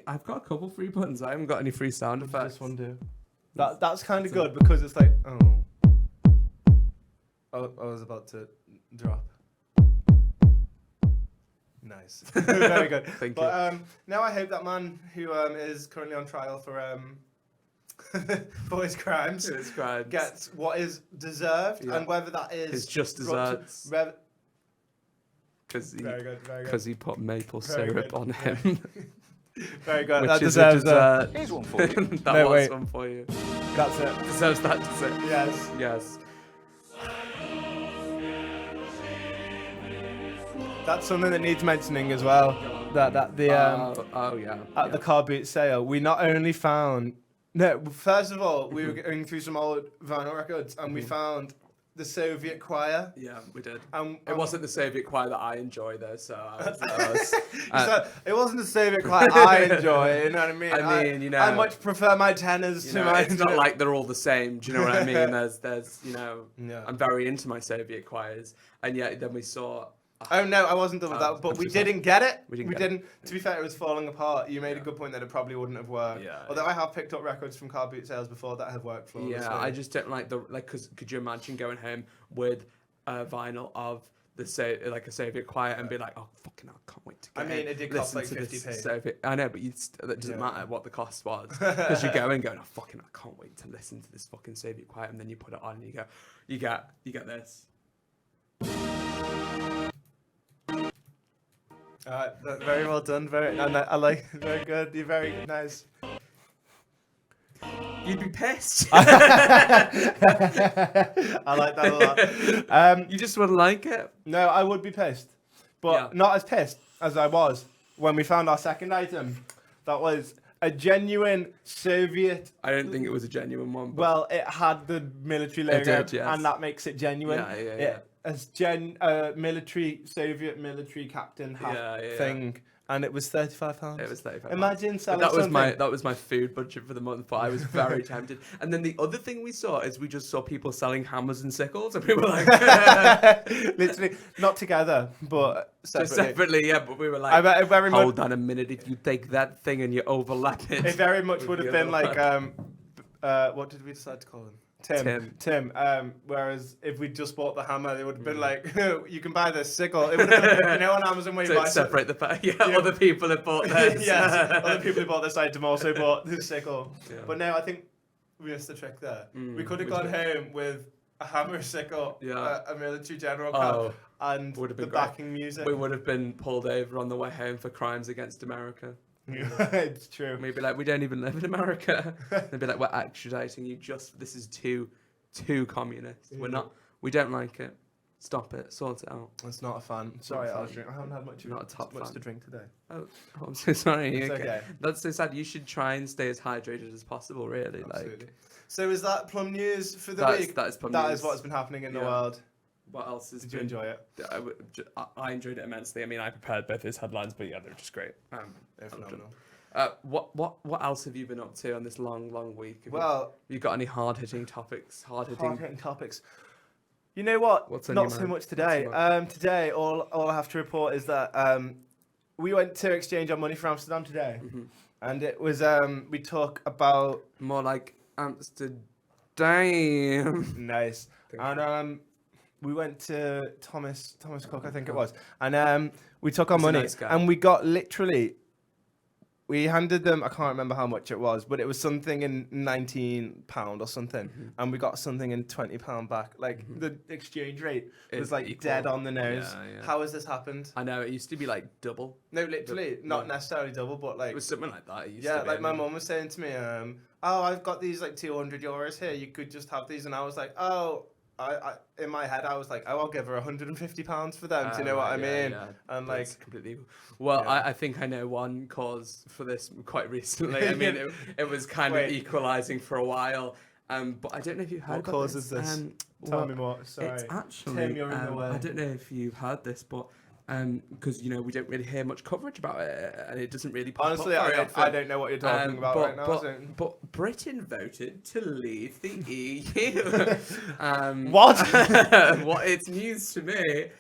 I've got a couple free buttons. I haven't got any free sound effects. What does this one do? That's kind of good because it's like, I was about to drop. Nice. Very good. Thank you. But now I hope that man who is currently on trial for his crimes gets what is deserved, and whether that is his just desserts. Because he put maple syrup on him. Very good. That deserves a dessert. Here's one for you. One for you. That's it. Deserves that dessert. Yes. That's something that needs mentioning as well. That the at the carboot sale, we not only found first of all we were going through some old vinyl records and we found the Soviet choir. Yeah, we did. It wasn't the Soviet choir that I enjoy though, so it wasn't the Soviet choir I enjoy. You know what I mean? I mean, I much prefer my tenors to my. It's not like they're all the same. Do you know what I mean? There's I'm very into my Soviet choirs, and yet then we saw. Oh no, I wasn't done with that, but we didn't get it. We didn't. To be fair, it was falling apart. You made a good point that it probably wouldn't have worked. Yeah, Although I have picked up records from carboot sales before that have worked flawlessly. Yeah, I just don't like because could you imagine going home with a vinyl of a Soviet choir and be like, oh fucking hell, I can't wait to get it did cost like 50p. I know, but that doesn't matter what the cost was because you go and go, oh fucking, I can't wait to listen to this fucking Soviet choir, and then you put it on and you go, you get this. Very well done. I like. Very good. You're very nice. You'd be pissed. I like that a lot. You just wouldn't like it. No, I would be pissed, but not as pissed as I was when we found our second item. That was a genuine Soviet. I don't think it was a genuine one. But well, it had the military logo, did, yes. and that makes it genuine. Yeah. As Soviet military captain thing. And it was £35. It was £35. Imagine selling something. That was my food budget for the month, but I was very tempted. And then the other thing we saw is we just saw people selling hammers and sickles, and we were like, literally not together, but separately. Just separately, yeah. But we were like, hold on a minute, if you take that thing and you overlap it, it very much would have been like what did we decide to call him? Tim. Whereas if we just bought the hammer, it would have been like, you can buy this sickle. It would have been, on Amazon where you buy separate the pack. Yeah, other people have bought this. Yes, other people who bought this item also bought this sickle. Yeah. But no, I think we missed the trick there. We could have gone home with a hammer, a sickle, a military general cap, and the backing music. We would have been pulled over on the way home for crimes against America. It's true. We'd be like, we don't even live in America. They'd be like, we're extraditing you. This is too communist. Yeah. We don't like it. Stop it. Sort it out. It's not a fan. Sorry, I haven't had much to drink today. Oh, I'm so sorry. It's okay. That's so sad. You should try and stay as hydrated as possible. Really, absolutely. So is that Plum News for the week? That is Plum News. News. That is what's been happening in the world. What else has Did you enjoy it? I enjoyed it immensely. I mean, I prepared both his headlines, but they're just great. They're phenomenal. What else have you been up to on this long week? Have you got any hard-hitting topics? Hard-hitting topics. You know what? Not so much today. Today, all I have to report is that we went to exchange our money for Amsterdam today, and it was we talk about more like Amsterdam. Nice. And we went to Thomas Cook, I think it was, and we took our money, and we got literally. We handed them, I can't remember how much it was, but it was something in £19 or something. And we got something in £20 back. Like, the exchange rate was like equal. Dead on the nose. Yeah. How has this happened? I know, it used to be like double. No, literally, not necessarily double, but like... It was something like that. Like my mum was saying to me, I've got these like €200 here, you could just have these. And I was like, I in my head I was like, I'll give her £150 for them. Do you know what I mean? Yeah. And that's completely. Well, I think I know one cause for this quite recently. I mean, it was kind of equalising for a while. But I don't know if you've heard. What causes this? Tell me more. Sorry. It's actually. Tim, you're in the way. I don't know if you've heard this, but. Because we don't really hear much coverage about it, and it doesn't really pop honestly up very often. I don't know what you're talking about right now. But Britain voted to leave the EU. What? It's news to me,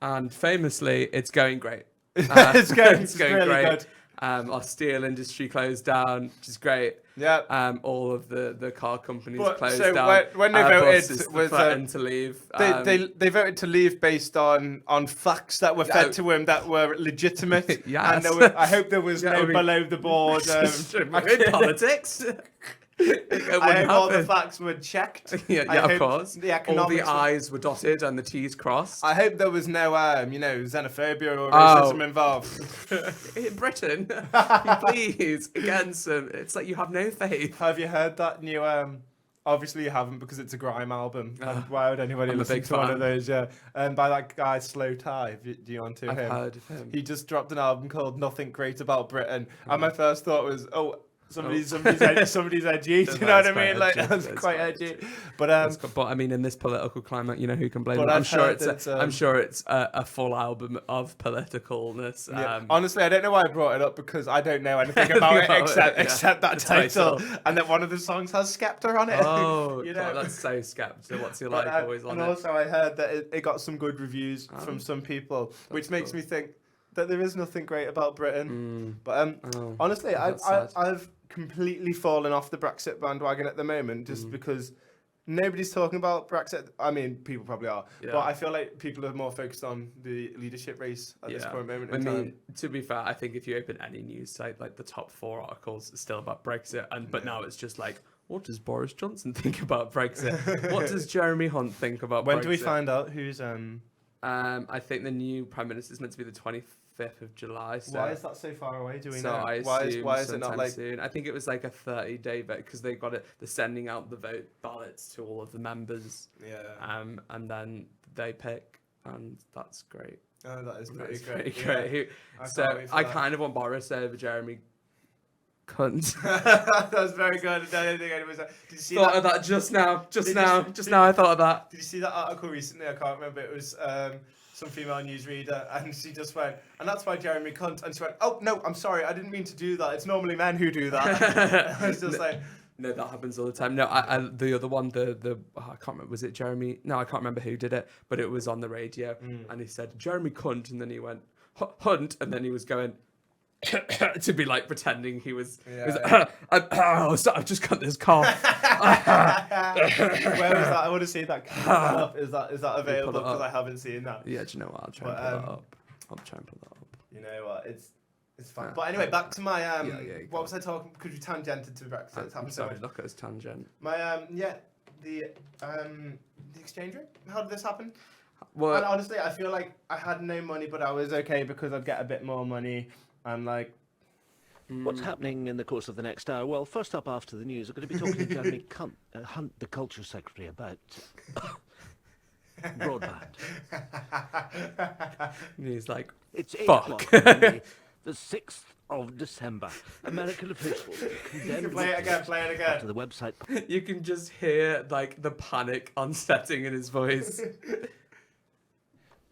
and famously, it's going great. It's going really great. Good. Our steel industry closed down, which is great. Yeah. All of the car companies closed down. So when they voted, was to leave. They voted to leave based on facts that were fed to him that were legitimate. Yes. And I hope there was no below the board. In politics. I hope all the facts were checked. Of course. All the I's were dotted and the T's crossed. I hope there was no, xenophobia or racism involved. In Britain, please, again, it's like you have no faith. Have you heard that new? Obviously you haven't because it's a grime album. Why would anybody listen to one of those? Yeah, and by that guy Slow Tie. Do you want to? I've heard of him. He just dropped an album called Nothing Great About Britain, and my first thought was, somebody's edgy. Do you know what I mean? Like that's quite edgy. But I mean, in this political climate, who can blame it? I'm sure it's a full album of politicalness. Yeah. Honestly, I don't know why I brought it up because I don't know anything about it except that title, and that one of the songs has Skepta on it. Oh, God, that's so Skepta. What's your like always on it? And also, I heard that it got some good reviews from some people, which makes me think that there is nothing great about Britain. But honestly, I've completely fallen off the Brexit bandwagon at the moment just because nobody's talking about Brexit. I mean, people probably are, but I feel like people are more focused on the leadership race at this point moment in time. To be fair, I think if you open any news site, like the top 4 articles are still about Brexit, but now it's just like, what does Boris Johnson think about Brexit? What does Jeremy Hunt think about Brexit? When do we find out who's I think the new Prime Minister is meant to be the 25th 5th of July. So why is that so far away? Do we know? I Why is it not like soon? I think it was like a 30-day vote because they got it. They're sending out the vote ballots to all of the members. Yeah. And then they pick, and that's great. Oh, that is pretty That's great. great. Yeah. So I kind of want Boris over Jeremy. Cunt. That's very good. I don't think anyone was. Did you see Thought of that just now. Just now I thought of that. Did you see that article recently? I can't remember. It was some female newsreader, and she just went, and that's why Jeremy cunt. And she went, oh no, I'm sorry, I didn't mean to do that. It's normally men who do that. I was just like. No, that happens all the time. No, the other one, I can't remember. Was it Jeremy? No, I can't remember who did it, but it was on the radio, and he said Jeremy cunt, and then he went hunt, and then he was going to be like pretending he was. I've just got this cough. Where was that? I want to see that. Is that available? Because I haven't seen that. Yeah, do you know what? I'll try and pull that up. I'll try and pull that up. You know what? It's fine. But anyway, back to my what was I talking? Because we tangented to Brexit. It's happened so much. Look at this tangent. My the exchange rate. How did this happen? Well, and honestly, I feel like I had no money, but I was okay because I'd get a bit more money. And like, what's happening in the course of the next hour? Well, first up after the news, we're going to be talking to Jeremy Hunt, the Culture Secretary, about broadband. He's like, it's 8 fuck. o'clock on Monday, the 6th of December. American officials condemned play it again. after the website. You can just hear like the panic on setting in his voice.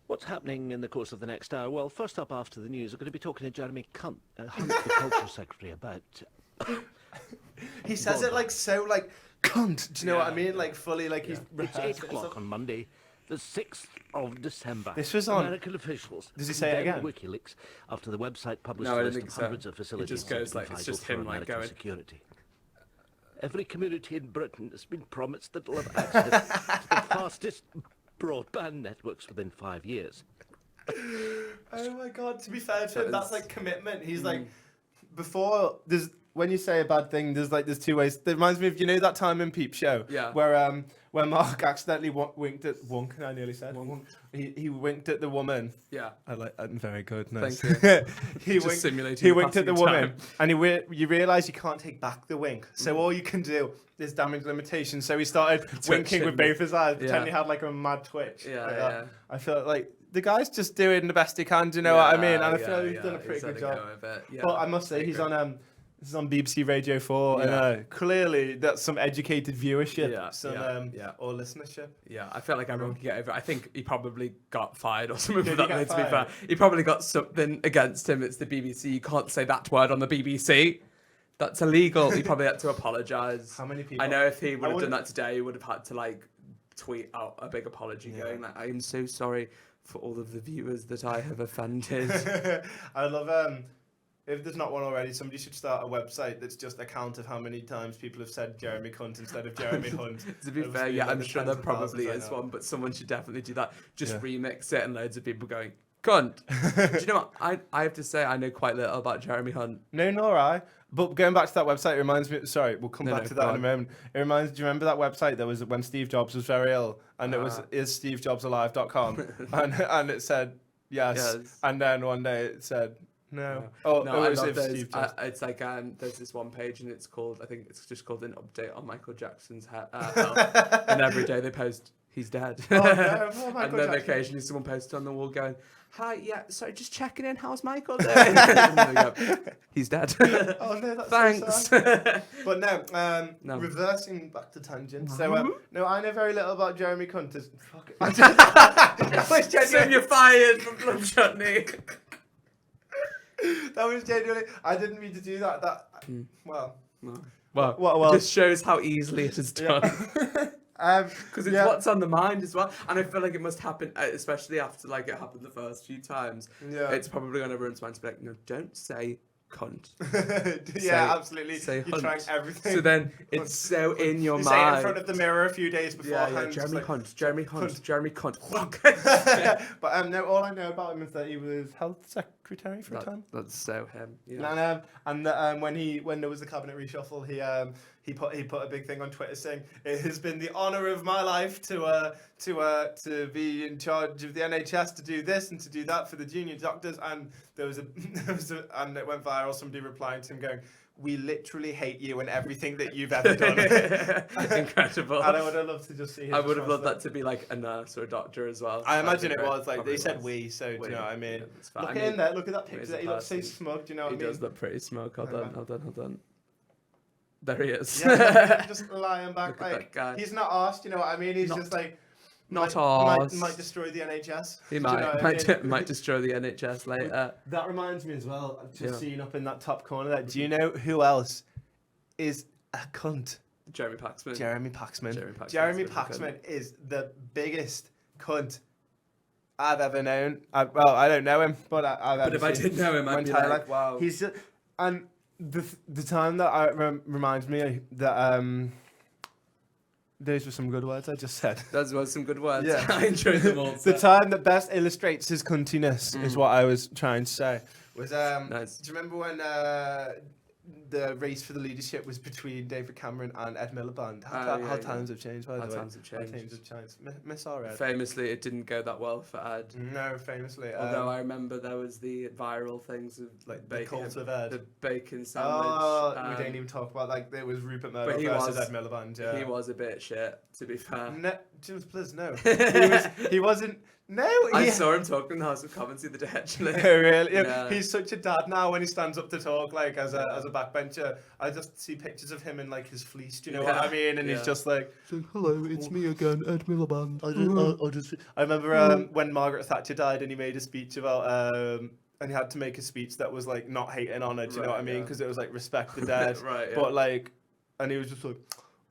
What's happening in the course of the next hour? Well, first up after the news, we're going to be talking to Jeremy Hunt, the Culture Secretary, about... He says it like so like, cunt. Do you know what I mean? Like fully like he's... It's 8 o'clock on Monday, the 6th of December. This was on... American officials... Does he say it again? WikiLeaks after the website published No, I a don't list think of so. hundreds of facilities... It just goes like, it's just him like going... Security. Every community in Britain has been promised that it'll have access to the fastest broadband networks within 5 years. Oh my god, to be fair to him, that's like commitment. He's like, before, when you say a bad thing, there's two ways. It reminds me of, you know, that time in Peep Show? Yeah. Where Mark accidentally winked at, I nearly said. He winked at the woman. Yeah. I'm very good, nice. Thank you. He winked at the woman, and you realise you can't take back the wink. So all you can do is damage limitation. So he started winking with both his eyes, pretending he had like a mad twitch. Yeah. I feel like the guy's just doing the best he can, do you know what I mean? And I feel like he's done a pretty good job. But I must say, he's on this is on BBC Radio 4, and clearly that's some educated viewership, or listenership. Yeah, I felt like everyone could get over it. I think he probably got fired or something for that, to be fair. He probably got something against him. It's the BBC. You can't say that word on the BBC. That's illegal. He probably had to apologise. How many people? I know if he would have done that today, he would have had to like tweet out a big apology going like, I am so sorry for all of the viewers that I have offended. I love if there's not one already, somebody should start a website that's just a count of how many times people have said Jeremy Cunt instead of Jeremy Hunt. To be fair, I'm sure there probably is one, but someone should definitely do that. Just remix it and loads of people going, cunt. Do you know what? I have to say I know quite little about Jeremy Hunt. No, nor I. But going back to that website, it reminds me... Sorry, we'll come back to that in a moment. It reminds... Do you remember that website that was when Steve Jobs was very ill? And it was isstevejobsalive.com. and it said yes. And then one day it said... No. Oh, no, it was Steve Jobs. It's like there's this one page and it's called, I think it's just called an update on Michael Jackson's health. And every day they post, he's dead. Oh, no, and then occasionally someone posts on the wall going, hi, yeah, sorry, just checking in, how's Michael doing? And they go, he's dead. Oh no, that's thanks. So sad. But no, reversing back to tangent. So no, I know very little about Jeremy Cunt. So you're fired from Plum Chutney. That was genuinely... I didn't mean to do that. Well, it just shows how easily it is done. Because it's what's on the mind as well. And I feel like it must happen, especially after like it happened the first few times. Yeah. It's probably on everyone's mind to be like, no, don't say cunt. Absolutely. Say You're trying everything. So then it's so in your mind. You say it in front of the mirror a few days beforehand. Jeremy Hunt. But no, all I know about him is that he was health secretary for a time. That's so him. Yeah. And when there was the cabinet reshuffle, he put a big thing on Twitter saying, "It has been the honour of my life to be in charge of the NHS, to do this and to do that for the junior doctors." And there was and it went viral. Somebody replying to him going, "We literally hate you and everything that you've ever done." Incredible. And I would have loved to just see his I would have loved that to be like a nurse or a doctor as well. I imagine it was like they said "we," so do you know what I mean? Yeah, look at him there. Look at that picture. He looks so smug. Do you know what I mean? He does look pretty smug. Hold on. There he is. Yeah, just lying back. Look at Like that guy. he's not arsed. You know what I mean? He's just like not might destroy the NHS. He might destroy the NHS later. That reminds me as well. I've just seen up in that top corner there. Do you know who else is a cunt? Jeremy Paxman. Jeremy Paxman is the biggest cunt I've ever known. I don't know him, but But if I did know him, I'd be like, wow. He's just, and the time that reminds me that those were some good words I just said. Those were some good words. Yeah. I enjoyed them all. The time that best illustrates his cuntiness is what I was trying to say. Was Nice. Do you remember when the race for the leadership was between David Cameron and Ed Miliband? How times have changed, by the way. Times have changed. Miss our Ed. Famously, it didn't go that well for Ed. No, famously. Although I remember there was the viral things of like the cult of Ed. the bacon sandwich. Oh, we didn't even talk about like there was Rupert Murdoch versus Ed Miliband. Yeah. He was a bit shit, to be fair. No, James, please no. He wasn't. No, I saw him talking in the House of Commons the other day, actually. Really? Yeah. He's such a dad now when he stands up to talk, like as a backbencher. I just see pictures of him in like his fleece. Do you know what I mean? And he's just like, "Hello, it's me again, Ed Miliband." I remember when Margaret Thatcher died, and he made a speech about and he had to make a speech that was like not hating on her. Do you know what I mean? Because it was like respect the dead. Right. Yeah. But like, and he was just like,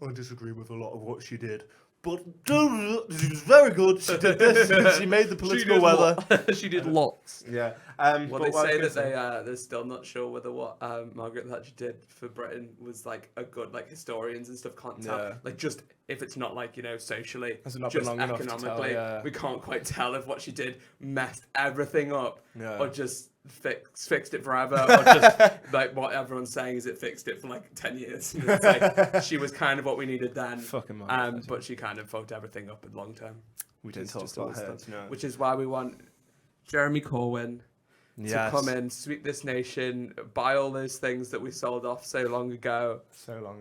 "I disagree with a lot of what she did." But she was very good. She did this. She made the political weather. She did lots. Yeah. Well, they say that they're still not sure whether what Margaret Thatcher did for Britain was like a good, like historians and stuff can't tell. Yeah. Like just if it's not like, you know, socially, Has it not just been long enough to economically, tell, yeah. we can't quite tell if what she did messed everything up or just fixed it forever, or just like what everyone's saying is it fixed it for like 10 years. It's like she was kind of what we needed then, but she kind of fucked everything up in long term. We didn't talk about her, which is why we want Jeremy Corbyn to come in, sweep this nation, buy all those things that we sold off so long ago,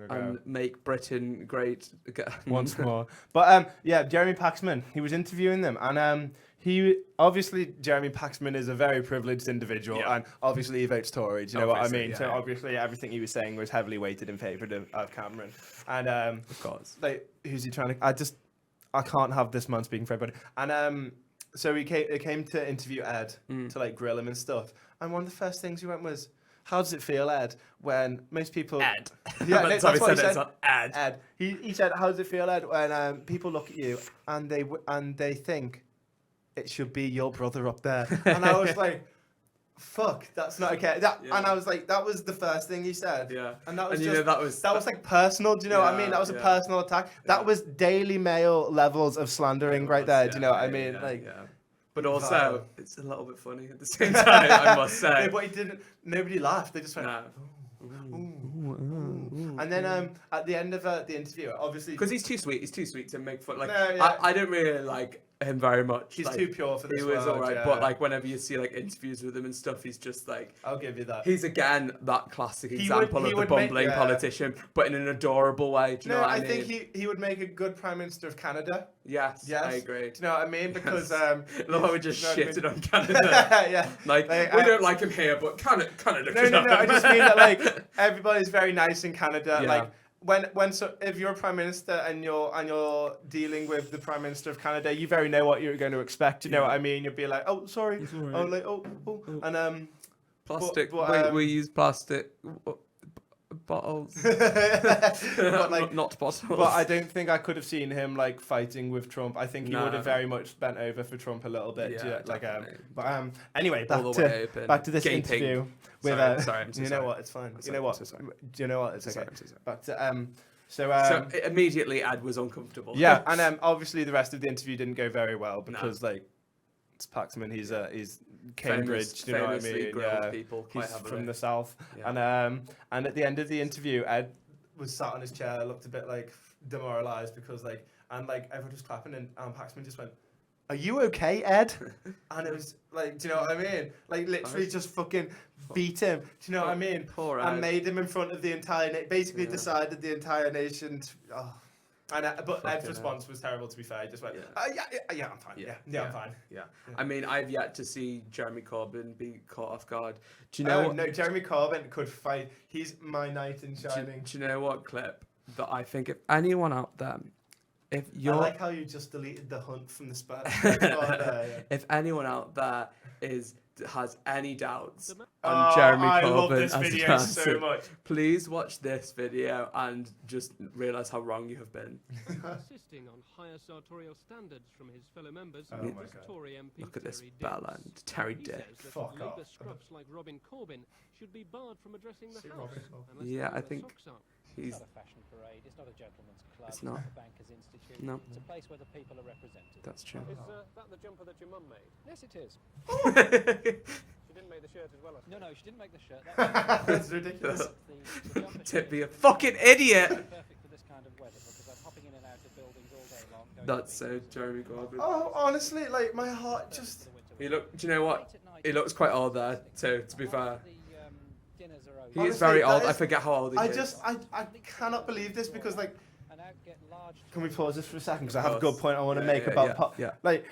and make Britain great again. Once more. But Jeremy Paxman, he was interviewing them, and Jeremy Paxman is a very privileged individual, and obviously he votes Tory. Do you know what I mean? Yeah. So obviously everything he was saying was heavily weighted in favour of Cameron, and of course, like who's he trying to? I can't have this man speaking for everybody, and so he came to interview Ed to like grill him and stuff, and one of the first things he went was, "How does it feel, Ed, when most people..." Ed. Yeah, that's what he said. It's not Ed. Ed. He said, "How does it feel, Ed, when people look at you and they think it should be your brother up there?" And I was like, "Fuck, that's not okay." And I was like, that was the first thing he said. Yeah. And that was that was like personal. Do you know what I mean? That was a personal attack. That was Daily Mail levels of slandering right there. Do you know what I mean? But also, it's a little bit funny at the same time, I must say. Yeah, but he didn't. Nobody laughed. They just went. No. And then at the end of the interview, obviously, because he's too sweet to make fun. Like No, yeah. I don't really like him very much. He's like, too pure for this He was world, alright, yeah. but like whenever you see like interviews with him and stuff, he's just like, I'll give you that. he's again that classic example of the bumbling politician, but in an adorable way. Do you know what I mean? I think he would make a good Prime Minister of Canada. Yes, I agree. Do you know what I mean? Because no, we just shitted on Canada. Yeah, like we don't like him here, but Canada. No. I just mean that like everybody's very nice in Canada. Yeah. Like if you're a Prime Minister and you're dealing with the Prime Minister of Canada, you very know what you're going to expect. You know what I mean? You'll be like, "Oh, sorry," and plastic. But, we use plastic bottles, but, like, not bottles. But I don't think I could have seen him like fighting with Trump. I think he would have very much bent over for Trump a little bit. Yeah, but anyway, back to this gaping. Interview with. Sorry, I'm so you know sorry. what? It's fine. I'm you know what? so sorry. Do you know what? It's okay. I'm so sorry. But so immediately, Ed was uncomfortable. Yeah, and obviously the rest of the interview didn't go very well because like it's Paxman. He's Cambridge. Do you know what I mean? Yeah, people he's heavily. from the south. Yeah. And at the end of the interview, Ed was sat on his chair, looked a bit like demoralised because like, and like everyone was clapping, and Paxman just went, "Are you okay, Ed?" And it was like, do you know what I mean? Like literally just fucking beat him. Do you know what I mean? Poor and Ed. made him in front of the entire, basically decided the entire nation. But Ed's response was terrible. To be fair, he just went, "Yeah, I'm fine. Yeah, I'm fine." Yeah. I mean, I've yet to see Jeremy Corbyn be caught off guard. Do you know what? No, Jeremy Corbyn could fight. He's my knight in shining. Do you know what clip that I think if anyone out there, if you're, I like how you just deleted the hunt from the spot. If anyone out there has any doubts on Jeremy I Corbyn love this as video a so person, much. please watch this video and just realise how wrong you have been. Insisting on higher sartorial standards from his fellow members, Oh my this God. Tory MP Look at this Terry bella and Terry He Dick. says that Fuck Labour off. scrubs like Robin Corbyn should be barred from addressing the House. Robin Corbyn. unless Yeah, they I wear think socks up. he's It's not a fashion parade, it's not a gentleman's club, It's not. a banker's institute. No. It's a place where the people are represented. that's true. Is that the jumper that your mum made? Yes, it is. She didn't make the shirt as well, I No, she didn't make the shirt. That That's ridiculous. was the jumper Tip be a shirt is fucking idiot. perfect for this kind of weather because I'm hopping in and out of buildings all day long. going That's to so meetings. Jeremy Corbyn. Oh, honestly, like my heart just. He look. Do you know what? He looks quite old there too. To be fair, Dinners are over. he is Honestly, very that old. I is- forget how old he I is. just, I cannot believe this because like. And out get large Can we pause this for a second? Because I Of have a good course. point I want to Yeah, make yeah, about yeah. like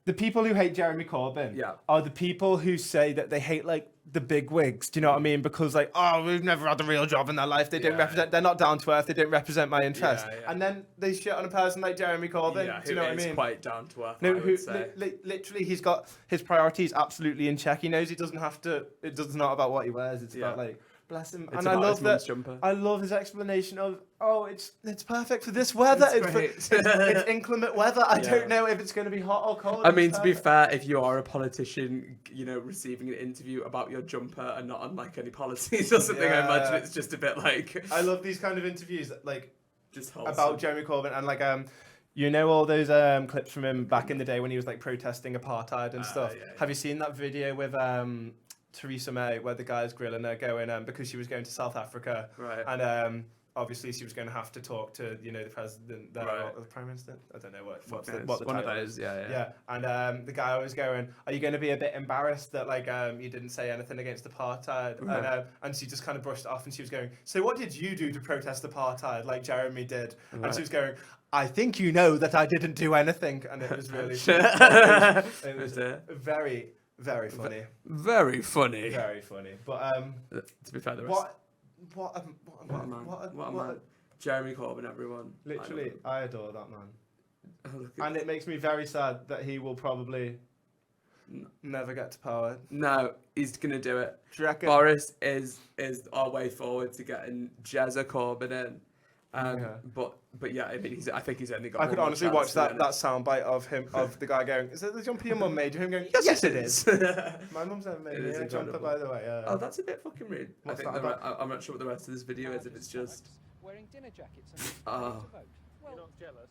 the people who hate Jeremy Corbyn Yeah. are the people who say that they hate like the big wigs. Do you know what I mean? Because like, oh, we've never had a real job in their life. They don't Yeah, represent. They're not down to earth. They don't represent my interest. Yeah, yeah. And then they shit on a person like Jeremy Corbyn. Yeah, do you know what I who is mean? quite down to earth. No, I who would say. literally he's got his priorities absolutely in check. He knows he doesn't have to. It's not about what he wears. It's about Yeah. like bless him. It's and I about love his mum's that. jumper. I love his explanation of it's perfect for this weather. It's great. It's inclement weather. I Yeah. don't know if it's going to be hot or cold. I It's mean, to be perfect. fair, if you are a politician, you know, receiving an interview about your jumper and not on like any policies or something, I imagine Yeah. it's just a bit like I love these kind of interviews that, like just wholesome. about Jeremy Corbyn and like you know all those clips from him back in the day when he was like protesting apartheid and stuff. yeah, yeah. Have you seen that video with Theresa May where the guy's grilling her going because she was going to South Africa Right. and obviously she was going to have to talk to the president there, Right. or the prime minister. I don't know what the one of title those, is. yeah. Yeah, and the guy was going, "Are you going to be a bit embarrassed that like you didn't say anything against apartheid?" Right. And she just kind of brushed it off, and she was going, "So what did you do to protest apartheid, like Jeremy did?" And Right. she was going, "I think you know that I didn't do anything," and it was really, it was very, very funny, Very funny. very funny. But To be fair, the rest. what a What a man. What a man. Jeremy Corbyn, everyone. Literally, I adore that man. Oh, look at And it makes me very sad that he will probably never get to power. No, he's gonna do it. Do you reckon? Boris is our way forward to getting Jezza Corbyn in. Yeah. But yeah, I mean, I think he's only got. I one could more honestly chance, watch to that be that honest. soundbite of the guy going, "Is it the jumper your mum made you?" Him going, "Yes, it is." My mum's never made It me is a jumper, incredible. by the way. Oh, that's a bit fucking rude. What's I think that about? I'm not sure what the rest of this video is. If it's just. wearing dinner jackets and Oh. to vote. Well, You're not jealous?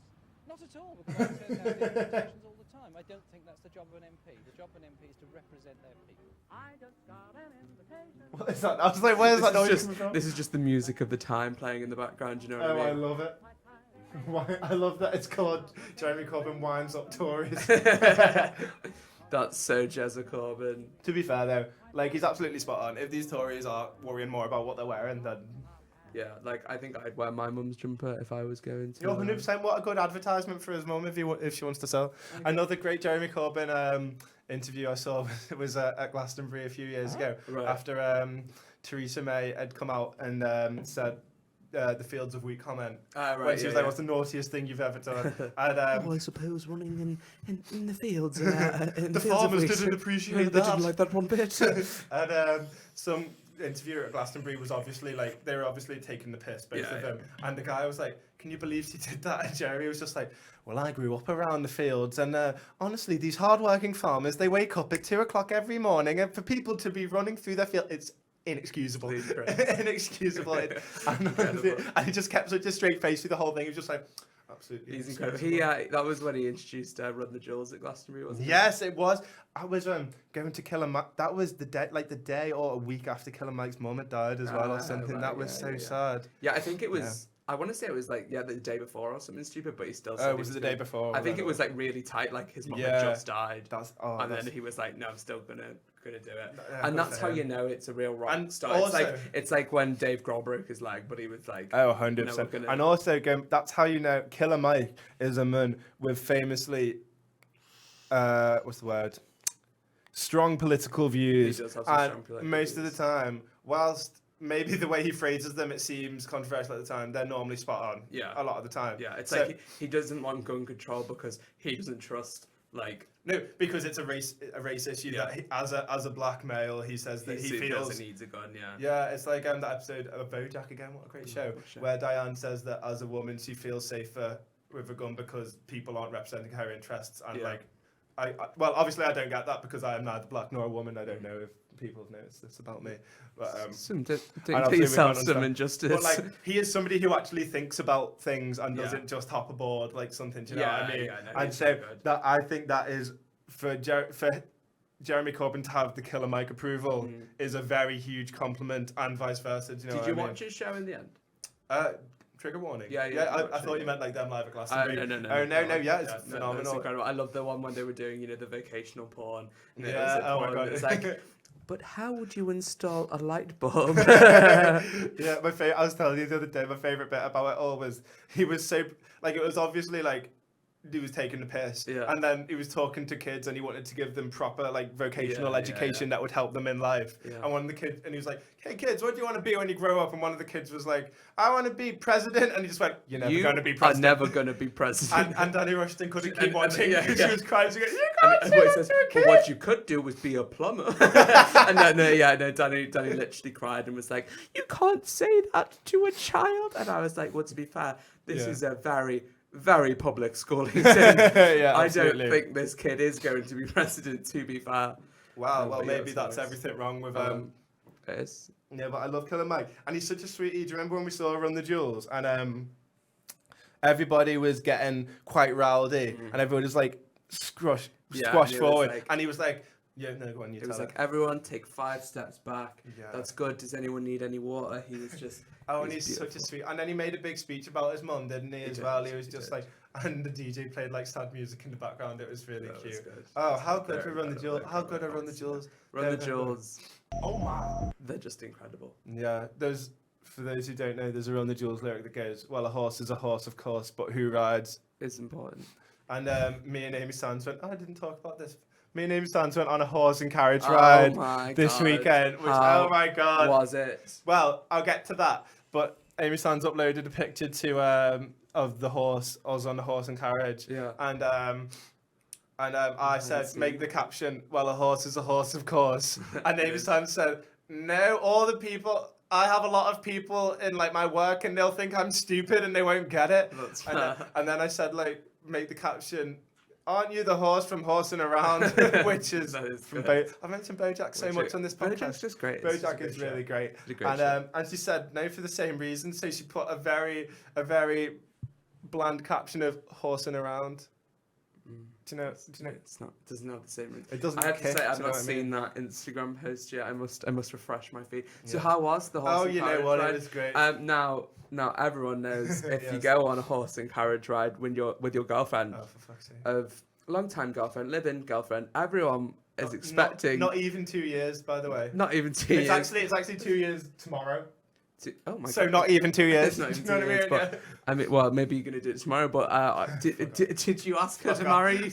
not at all, because I turn down invitations all the time. I don't think that's the job of an MP. The job of an MP is to represent their people. What is that? I was like, "Where's that noise This is coming just from?" this is just the music of the time playing in the background. You know what Oh, I I mean? love it. I love that it's called Jeremy Corbyn winds up Tories. That's so Jezza Corbyn. To be fair though, like he's absolutely spot on. If these Tories are worrying more about what they're wearing, then Yeah, like I think I'd wear my mum's jumper if I was going to. you're 100%. What a good advertisement for his mum if she wants to sell. Another great Jeremy Corbyn interview I saw was at Glastonbury a few years ago Right. after Theresa May had come out and said the Fields of Wheat comment. Right, When she was like, "What's the naughtiest thing you've ever done?" And I suppose running in the fields. In the farmers didn't appreciate that. didn't like that one bit. And some interviewer at Glastonbury was obviously like, they were obviously taking the piss, both Yeah, of them. And the guy was like, "Can you believe she did that?" And Jeremy was just like, "Well, I grew up around the fields, and honestly, these hardworking farmers, they wake up at 2:00 every morning, and for people to be running through their field, it's inexcusable." Completely correct. Inexcusable. And he just kept such a straight face through the whole thing. He was just like, absolutely. He's incredible. He that was when he introduced Run the Jewels at Glastonbury, wasn't it? Yes, it was. I was going to Killer Mike. That was the day or a week after Killer Mike's mum had died as well, or something. Right, that was sad. Yeah, I think it was. I want to say it was like the day before or something stupid, but he still said was it the day before? I think it was like really tight, like his mum had just died. Then he was like, no, I'm still gonna do it. Yeah, and that's how you know it's a real rock star. It's like when Dave Grohl broke his leg, but he was like, 100%. And also, that's how you know Killer Mike is a man with famously, what's the word? Strong political views. He does have some strong political most views. of the time, whilst maybe the way he phrases them, it seems controversial at the time, they're normally spot on. Yeah. A lot of the time. Yeah, it's like he doesn't want gun control because he doesn't trust, like... No, because it's a race issue that he, as a black male, he says that he feels... he needs a gun, yeah. Yeah, it's like that episode of BoJack again, what a great show, where Diane says that as a woman, she feels safer with a gun because people aren't representing her interests. And well, obviously I don't get that because I am neither black nor a woman. I don't know if people have noticed this about me. But, do yourself some injustice. But like, he is somebody who actually thinks about things and doesn't just hop aboard like something. Do you know what I mean? Yeah, no, and so that I think that is for Jeremy Corbyn to have the Killer Mike approval is a very huge compliment, and vice versa. Do you know Did you watch his show in the end? Trigger warning. Yeah. I thought you meant like them live at Glastonbury. No. Oh no, yeah, it's phenomenal. No, it's incredible. I love the one when they were doing, the vocational porn. Yeah. Oh my god. It's like, but how would you install a light bulb? Yeah, I was telling you the other day, my favourite bit about it all was he was so like it was obviously like he was taking the piss, and then he was talking to kids and he wanted to give them proper like vocational education that would help them in life. And one of the kids, and he was like, "Hey kids, what do you want to be when you grow up?" And one of the kids was like, "I want to be president," and he just went, "You're never going to be president. Are never going to be president." and Danny Rushton couldn't keep watching because she was crying. She goes, "But what you could do was be a plumber." And then Danny literally cried and was like, "You can't say that to a child." And I was like, "Well, to be fair, this is a very, very public schooling thing. I don't think this kid is going to be president, to be fair." Wow, well, maybe that's everything wrong with it is. Yeah, but I love Killer Mike, and he's such a sweetie. Do you remember when we saw Run the Jewels and everybody was getting quite rowdy, and everyone was like squashed forward, like, and he was like, "Yeah, no, go on, you tell it." Was like, "Everyone take 5 steps back. That's good. Does anyone need any water?" He was just. And he's such a sweet. And then he made a big speech about his mum, didn't he? He was just like, and the DJ played like sad music in the background. It was really cute. Oh, how good we Run the Jewels! How good I Run the Jewels! Run the Jewels. Oh my! They're just incredible. Yeah, for those who don't know, there's a Run the Jewels lyric that goes, "Well, a horse is a horse, of course, but who rides is important." And me and Amy Sands went, "Oh, I didn't talk about this." Me and Amy Sands went on a horse and carriage ride this weekend. Which, oh my god, was it? Well, I'll get to that, but Amy Sands uploaded a picture to of the horse. I was on the horse and carriage. Yeah. And I said, make the caption, "Well, a horse is a horse, of course." And Amy Sands said, "No, all the people. I have a lot of people in like my work, and they'll think I'm stupid, and they won't get it." And then I said, like, make the caption, "Aren't you the horse from Horsing Around?" Which is from I've mentioned BoJack so much on this podcast. BoJack's just great. BoJack is really great. And she said no for the same reason. So she put a very bland caption of "Horsing Around." Do you know? It doesn't have the same reason. It doesn't. I have to say, I've not seen that Instagram post yet. I must refresh my feed. So how was the horse? Oh, you know what? It was great. Now everyone knows if you go on a horse and carriage ride with your girlfriend, for fuck's sake, of long-time girlfriend, live-in girlfriend, everyone is expecting. Not even 2 years, by the way. Not even 2 years. It's actually 2 years tomorrow. Oh my God. So not even 2 years. Not even 2 years, but I mean, well, maybe you're gonna do it tomorrow. But did you ask her to marry you?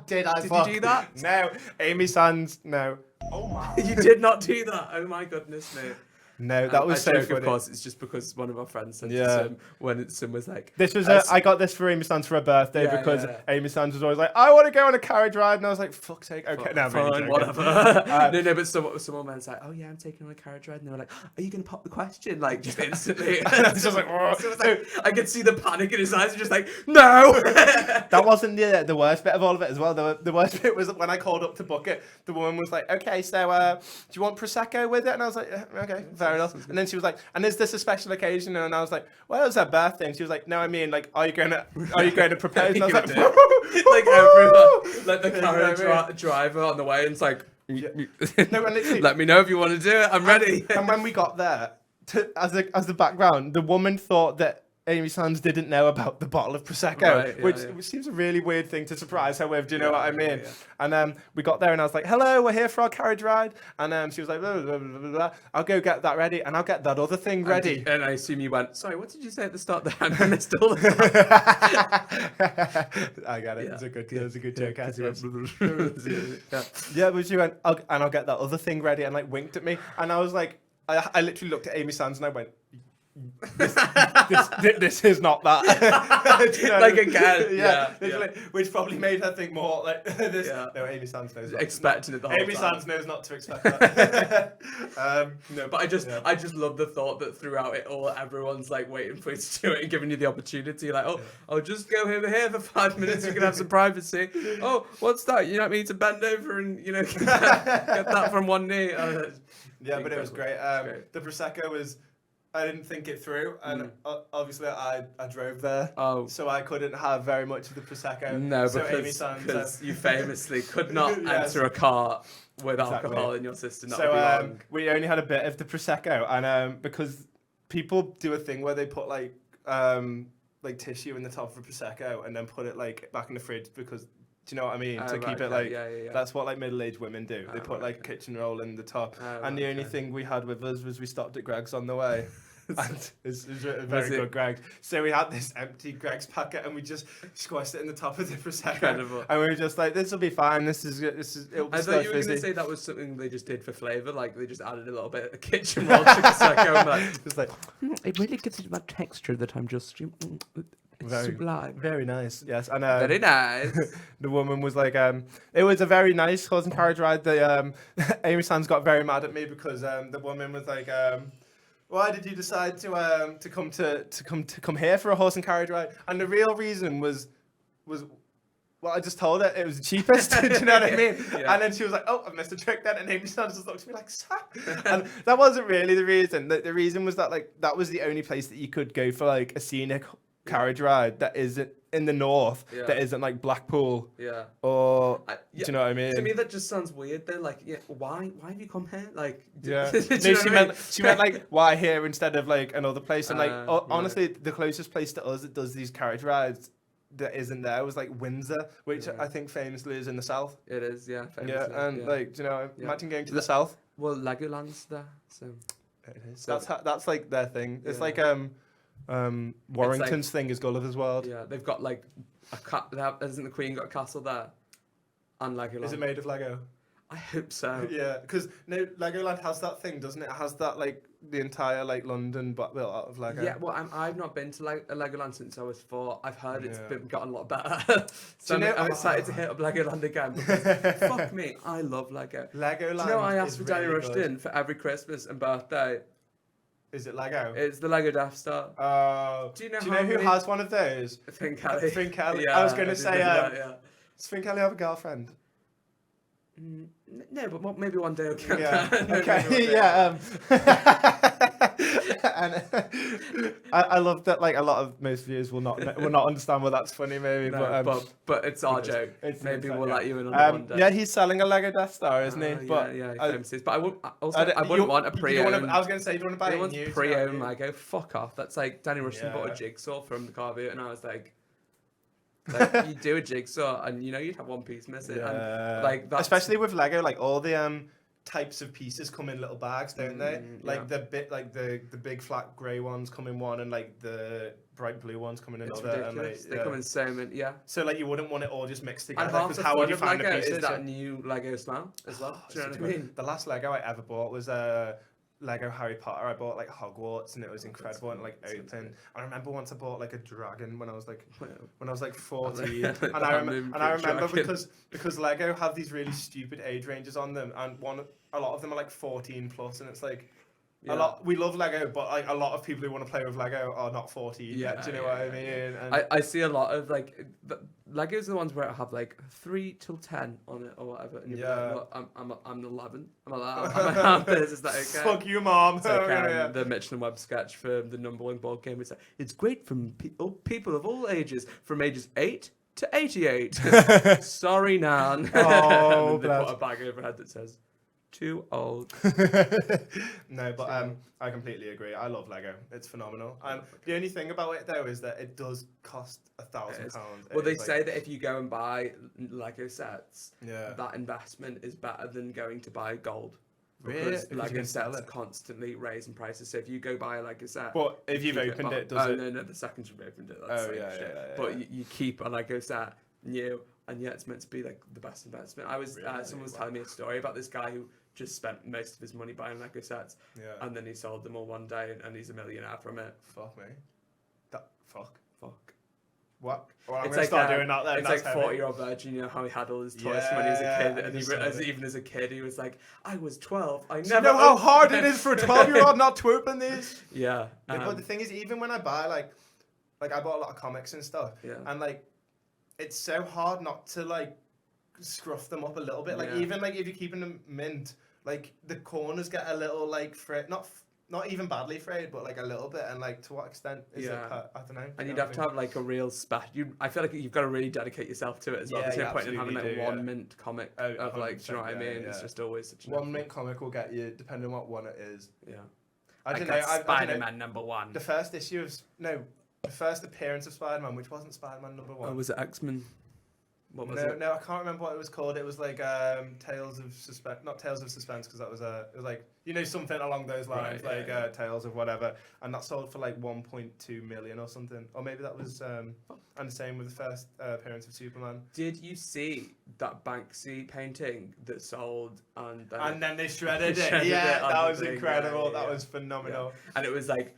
Did I? Did you do that? No, Amy Sands. No. Oh my! You did not do that. Oh my goodness, mate. No, that was so funny. Of course, it's just because one of our friends said to Sim when Sim was like, "This was I got this for Amy Sands for her birthday because Amy Sands was always like, I want to go on a carriage ride," and I was like, "Fuck's sake, okay, no, fine, whatever." No, but someone was like, "Oh yeah, I'm taking on a carriage ride," and they were like, "Are you gonna pop the question?" Like just instantly. And I was just like, I could see the panic in his eyes, and just like, "No." That wasn't the worst bit of all of it as well. The worst bit was when I called up to book it. The woman was like, "Okay, so do you want prosecco with it?" And I was like, "Okay, fair fair enough. And then she was like, and is this a special occasion? And I was like, well, it's her birthday. And she was like, no, I mean, like, are you going to propose? And I was like, like everyone, like the carriage driver on the way, and it's like, no, and let me know if you want to do it. I'm ready. And when we got there, as the background, the woman thought that Amy Sands didn't know about the bottle of Prosecco, which seems a really weird thing to surprise her with. Do you know what I mean? Yeah. And we got there and I was like, hello, we're here for our carriage ride. And she was like, blah, blah, blah, blah, blah. I'll go get that ready and I'll get that other thing ready. And I assume you went, sorry, what did you say at the start there? I missed all of I got it. Yeah. It was a good joke. Yeah, but she went, I'll get that other thing ready, and like winked at me. And I was like, I literally looked at Amy Sands and I went, this is not that. You know? Like again, yeah. Which probably made her think more like this. Yeah. No, Amy Sands knows. Expecting it the whole Amy time. Sands knows not to expect that. No, but I just love the thought that throughout it all, everyone's like waiting for you to do it and giving you the opportunity. Like, I'll just go over here for 5 minutes. You can have some privacy. Oh, what's that? You don't need to bend over and get that from one knee. Yeah, but it was great. The Prosecco was. I didn't think it through, and obviously I drove there, so I couldn't have very much of the Prosecco. No, so because you famously could not enter a car with alcohol in your system. So we only had a bit of the Prosecco, and because people do a thing where they put like tissue in the top of a Prosecco and then put it like back in the fridge because. Do you know what I mean? To keep it like that's what like middle-aged women do. They put like a kitchen roll in the top, and the only thing we had with us was we stopped at Greg's on the way. And it's a very good Greg's. So we had this empty Greg's packet, and we just squashed it in the top of the Prosecco. Incredible. And we were just like, "This will be fine. This is it'll be I thought you were going fizzy." to say that was something they just did for flavour, like they just added a little bit of kitchen roll to Prosecco. And like, just like it really gives it that texture that I'm just. It's sublime. Very nice, yes. And very nice. The woman was like, it was a very nice horse and carriage ride. Amy Sands got very mad at me because the woman was like, why did you decide to come here for a horse and carriage ride? And the real reason was well, I just told her it was the cheapest. Do you know what I mean? Yeah. And then she was like, "Oh, I've missed a trick then." And Amy Sands just looked at me like, "Stop." And that wasn't really the reason. The reason was that like that was the only place that you could go for like a scenic carriage ride that isn't in the north, that isn't like Blackpool, or do you know what I mean? To me, that just sounds weird. Then, like, why have you come here? Like, no, she meant like why here instead of like another place? And like, honestly, the closest place to us that does these carriage rides that isn't there was like Windsor, which I think famously is in the south. It is, yeah. Famously, and like, do you know, imagine going to the south. Well, Legoland's there, so it is. So that's like their thing. It's like Warrington's thing is Gulliver's World. Yeah, they've got like hasn't the Queen got a castle there? And Legoland. Is it made of Lego? I hope so. Yeah, because Legoland has that thing, doesn't it? It has that like the entire like London but built out of Lego. Yeah, well, I've not been to Legoland since I was 4. I've heard it's gotten a lot better. So I'm excited to hit up Legoland again. Because, fuck me, I love Lego. Legoland. Do you know I asked for Danny Rushton for every Christmas and birthday? Is it Lego? It's the Lego Death Star. Do you know who has one of those? Finn Kelly. Finn Kelly. Yeah, I was going to say, does Finn Kelly have a girlfriend? No, but maybe one day he'll get that. Okay, yeah. And I love that. Like a lot of most viewers will not understand why that's funny, maybe. No, but it's our joke. Maybe we'll let you in on one day. Yeah, he's selling a Lego Death Star, isn't he? But he famously is. But I wouldn't want a pre-owned. I was going to say, you want to buy a new pre-owned Lego? Fuck off. That's like Danny Rushton bought a jigsaw from the Carver, and I was like. Like you do a jigsaw, and you'd have one piece missing. And, like that's... especially with Lego, like all the types of pieces come in little bags, don't they? Like the big flat grey ones come in one, and like the bright blue ones come in another. And like, they come in so many, So like you wouldn't want it all just mixed together. And half the fun of Lego is that new Lego smell as well. Do you know what I mean? The last Lego I ever bought was Lego Harry Potter. I bought like Hogwarts, and it was incredible and like open. I remember once I bought like a dragon when I was like 14, and I remember because Lego have these really stupid age ranges on them, and a lot of them are like 14 plus, and it's like we love Lego, but like a lot of people who want to play with Lego are not 14 yet. Do you know what I mean? And I see a lot of like Legos are the ones where I have like 3 till 10 on it or whatever. And you'll be like, look, I'm 11. I'm allowed. I'm this. Is that okay? Fuck you, mom. It's like the Michelin Web sketch for the #1 board game. It's like, it's great from people of all ages, from ages 8 to 88. Sorry, Nan. Oh, and then they put a bag over her head that says, too old. No, but I completely agree. I love Lego. It's phenomenal. The only thing about it though is that it does cost £1,000. Well, they say that if you go and buy Lego sets, Yeah. that investment is better than going to buy gold. Really? Because Because you Lego can sell sets it. constantly raise in prices. So if you go buy a Lego set, But if you've keep opened on- it, does it? No, the second you've opened it, that's Oh, the same yeah, shit. yeah, But yeah. you keep a Lego set new, and yeah, it's meant to be like the best investment. Someone was telling me a story about this guy who just spent most of his money buying Lego sets, Yeah. and then he sold them all one day, and he's a millionaire from it. Fuck me. Fuck. What? Well, I'm It's gonna like start doing that then. It's That's like heavy. 40-year-old virgin. You know how he had all his toys from when he was a kid, and Yeah, even as a kid, he was like, "I was 12. I Do never." you know how opened hard it it." is for a 12-year-old not to open these? Yeah. But the thing is, even when I buy like I bought a lot of comics and stuff, Yeah. and like it's so hard not to like scruff them up a little bit. Like Yeah. even like if you're keeping them mint, like the corners get a little like frayed, not even badly frayed, but like a little bit. And like to what extent is it? Yeah. I don't know. And you'd have to have like a real I feel like you've got to really dedicate yourself to it as well. Yeah, There's no you point in having like absolutely do, one yeah. mint comic Oh, of like, do you know what I 100%, mean? yeah, It's yeah. just always such an One effort. mint comic will get you, depending on what one it is. Yeah. I don't Like know. that I don't know. Spider-Man #1. The first issue of the first appearance of Spider-Man, which wasn't Spider-Man #1. Oh, was it X-Men? What was no, it? no, I can't remember what it was called. It was like Tales of Suspense, not Tales of Suspense, because that was it was like something along those lines, Right, like yeah. Tales of whatever, and that sold for like 1.2 million or something, or maybe that was and the same with the first appearance of Superman. Did you see that Banksy painting that sold and then they shredded it. Shredded Yeah, it on that the was thing. incredible. Yeah, That yeah. was phenomenal. Yeah. And it was like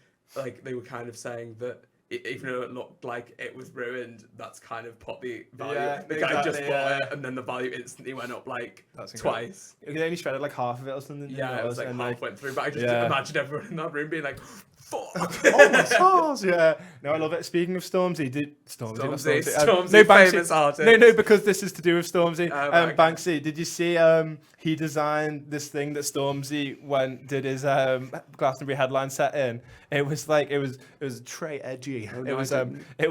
they were kind of saying that even though it looked like it was ruined, that's kind of put the value. Yeah, the guy just exactly, bought yeah. it, and then the value instantly went up like That's incredible. twice. They only shredded like half of it or something. Yeah, it was like and, half went through, but I just yeah. imagine everyone in that room being like, "Fuck!" oh my stars, yeah. No, I love it. Speaking of Stormzy, Stormzy, famous artist. No, because this is to do with Stormzy. Right, Banksy, did you see he designed this thing that Stormzy did his Glastonbury headline set in? It was Trey edgy. Oh, it no, was I didn't. it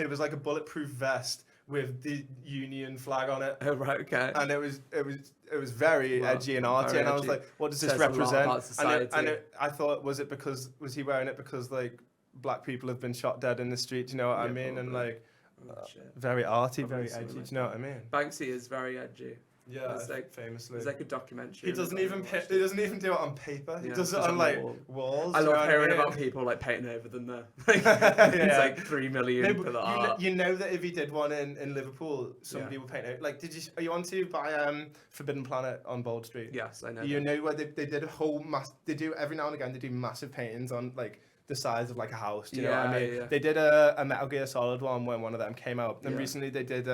was like a bulletproof vest with the Union flag on it. Oh, right, okay. And it was very edgy and arty, very and I was edgy. like, what does this Says a lot represent? about society. I thought, was he wearing it because like black people have been shot dead in the street? Do you know what I Yeah, mean? And probably. like Shit. very arty, very Probably edgy. Do similar. you know what I mean? Banksy is very edgy. Yeah, It's like- famously. It's like a documentary. He doesn't even do it on paper. He Yeah, does it just on on like wall. walls. I do you know love what hearing mean? about people like painting over them there. Like, Yeah. It's like 3 million No, for but the art. you know that if he did one in Liverpool, somebody would paint it. Like, are you on to buy Forbidden Planet on Bold Street? Yes, I know. You know where they did a whole they do every now and again they do massive paintings on like the size of like a house. Do you know what I mean? Yeah. They did a Metal Gear Solid one when one of them came out, and Yeah. recently they did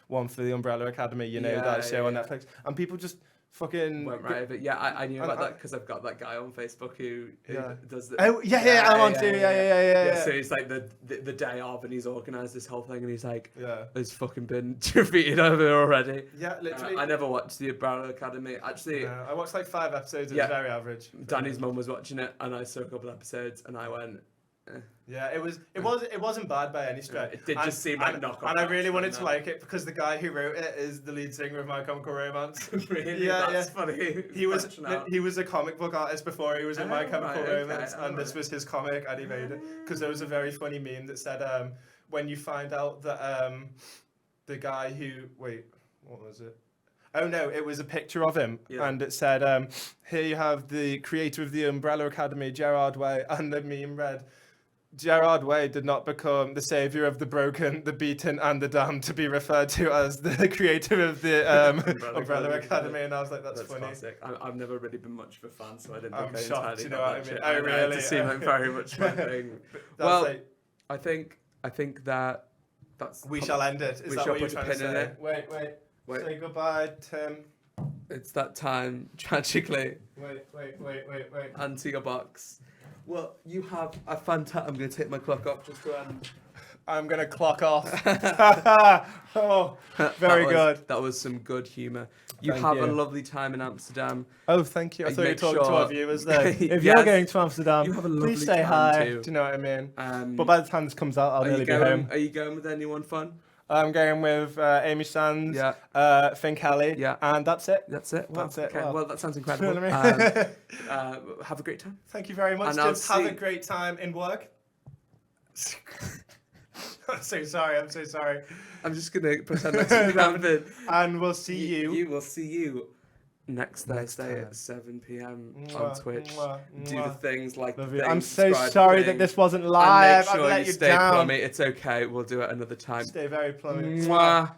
one for the Umbrella Academy. You know Yeah, that show on yeah. Netflix, and people just fucking Went right over. Yeah, I knew And about I- that because I've got that guy on Facebook who Yeah. does the. Oh yeah, I'm on too. Yeah. So it's like the day of, and he's organised this whole thing, and he's like, Yeah. "There's fucking been defeated over already." Yeah, literally. I never watched the Umbrella Academy. Actually, No, I watched like 5 episodes. It Yeah. was very average. Danny's mum was watching it, and I saw a couple episodes, and I went. Yeah, it wasn't bad by any stretch. It did just seem like knockoff. And I really action, wanted to no. like it because the guy who wrote it is the lead singer of My Chemical Romance. Really? Yeah, That's yeah. funny. He was Branching out. he was a comic book artist before he was in My Oh, Chemical right, okay, Romance, and this alright. was his comic, and he made it because there was a very funny meme that said when you find out that the guy who what was it? Oh no, it was a picture of him, Yeah. and it said, "Here you have the creator of the Umbrella Academy, Gerard Way," and the meme read, "Gerard Way did not become the savior of the broken, the beaten, and the damned to be referred to as the creator of the Umbrella Academy." And I was like, "That's funny." Classic. I've never really been much of a fan, so I didn't I'm think I shocked, entirely you know got what that I mean? shit. Oh, It really? just seemed like very much my thing. That's Well, like, I think that that's. we shall end it. Is we that shall what you're put a trying to pin in say? it. Wait. Wait. Say goodbye, Tim. It's that time, tragically, Wait. and to your box. Well, you have a fantastic. I'm going to take my clock off just to end. I'm going to clock off. Oh, very good. That was some good humour. You Thank have you. a lovely time in Amsterdam. Oh, thank you. I thought you were Make talking to sure- our viewers there. If Yes. you're going to Amsterdam, You have a lovely please say time hi. too. Do you know what I mean? Um, But by the time this comes out, I'll nearly be home. Are you going with anyone fun? I'm going with Amy Sands, Yeah. Finn Kelly, Yeah. and that's it. That's it. Wow. That's it. Okay. Wow. Well, that sounds You know incredible. what I mean? Have a great time. Thank you very much, And I'll James. Have see- a great time in work. I'm so sorry. I'm just gonna pretend like something happened. And we'll see you. You will see you next Thursday at 7 p.m. on Mwah, Twitch. mwah, Do the mwah. things like the Love you. thing, I'm so subscribe to sorry the that thing, this wasn't and live. make sure I've let you you stay down. plummy. It's okay. We'll do it another time. Stay very plummy. Mwah.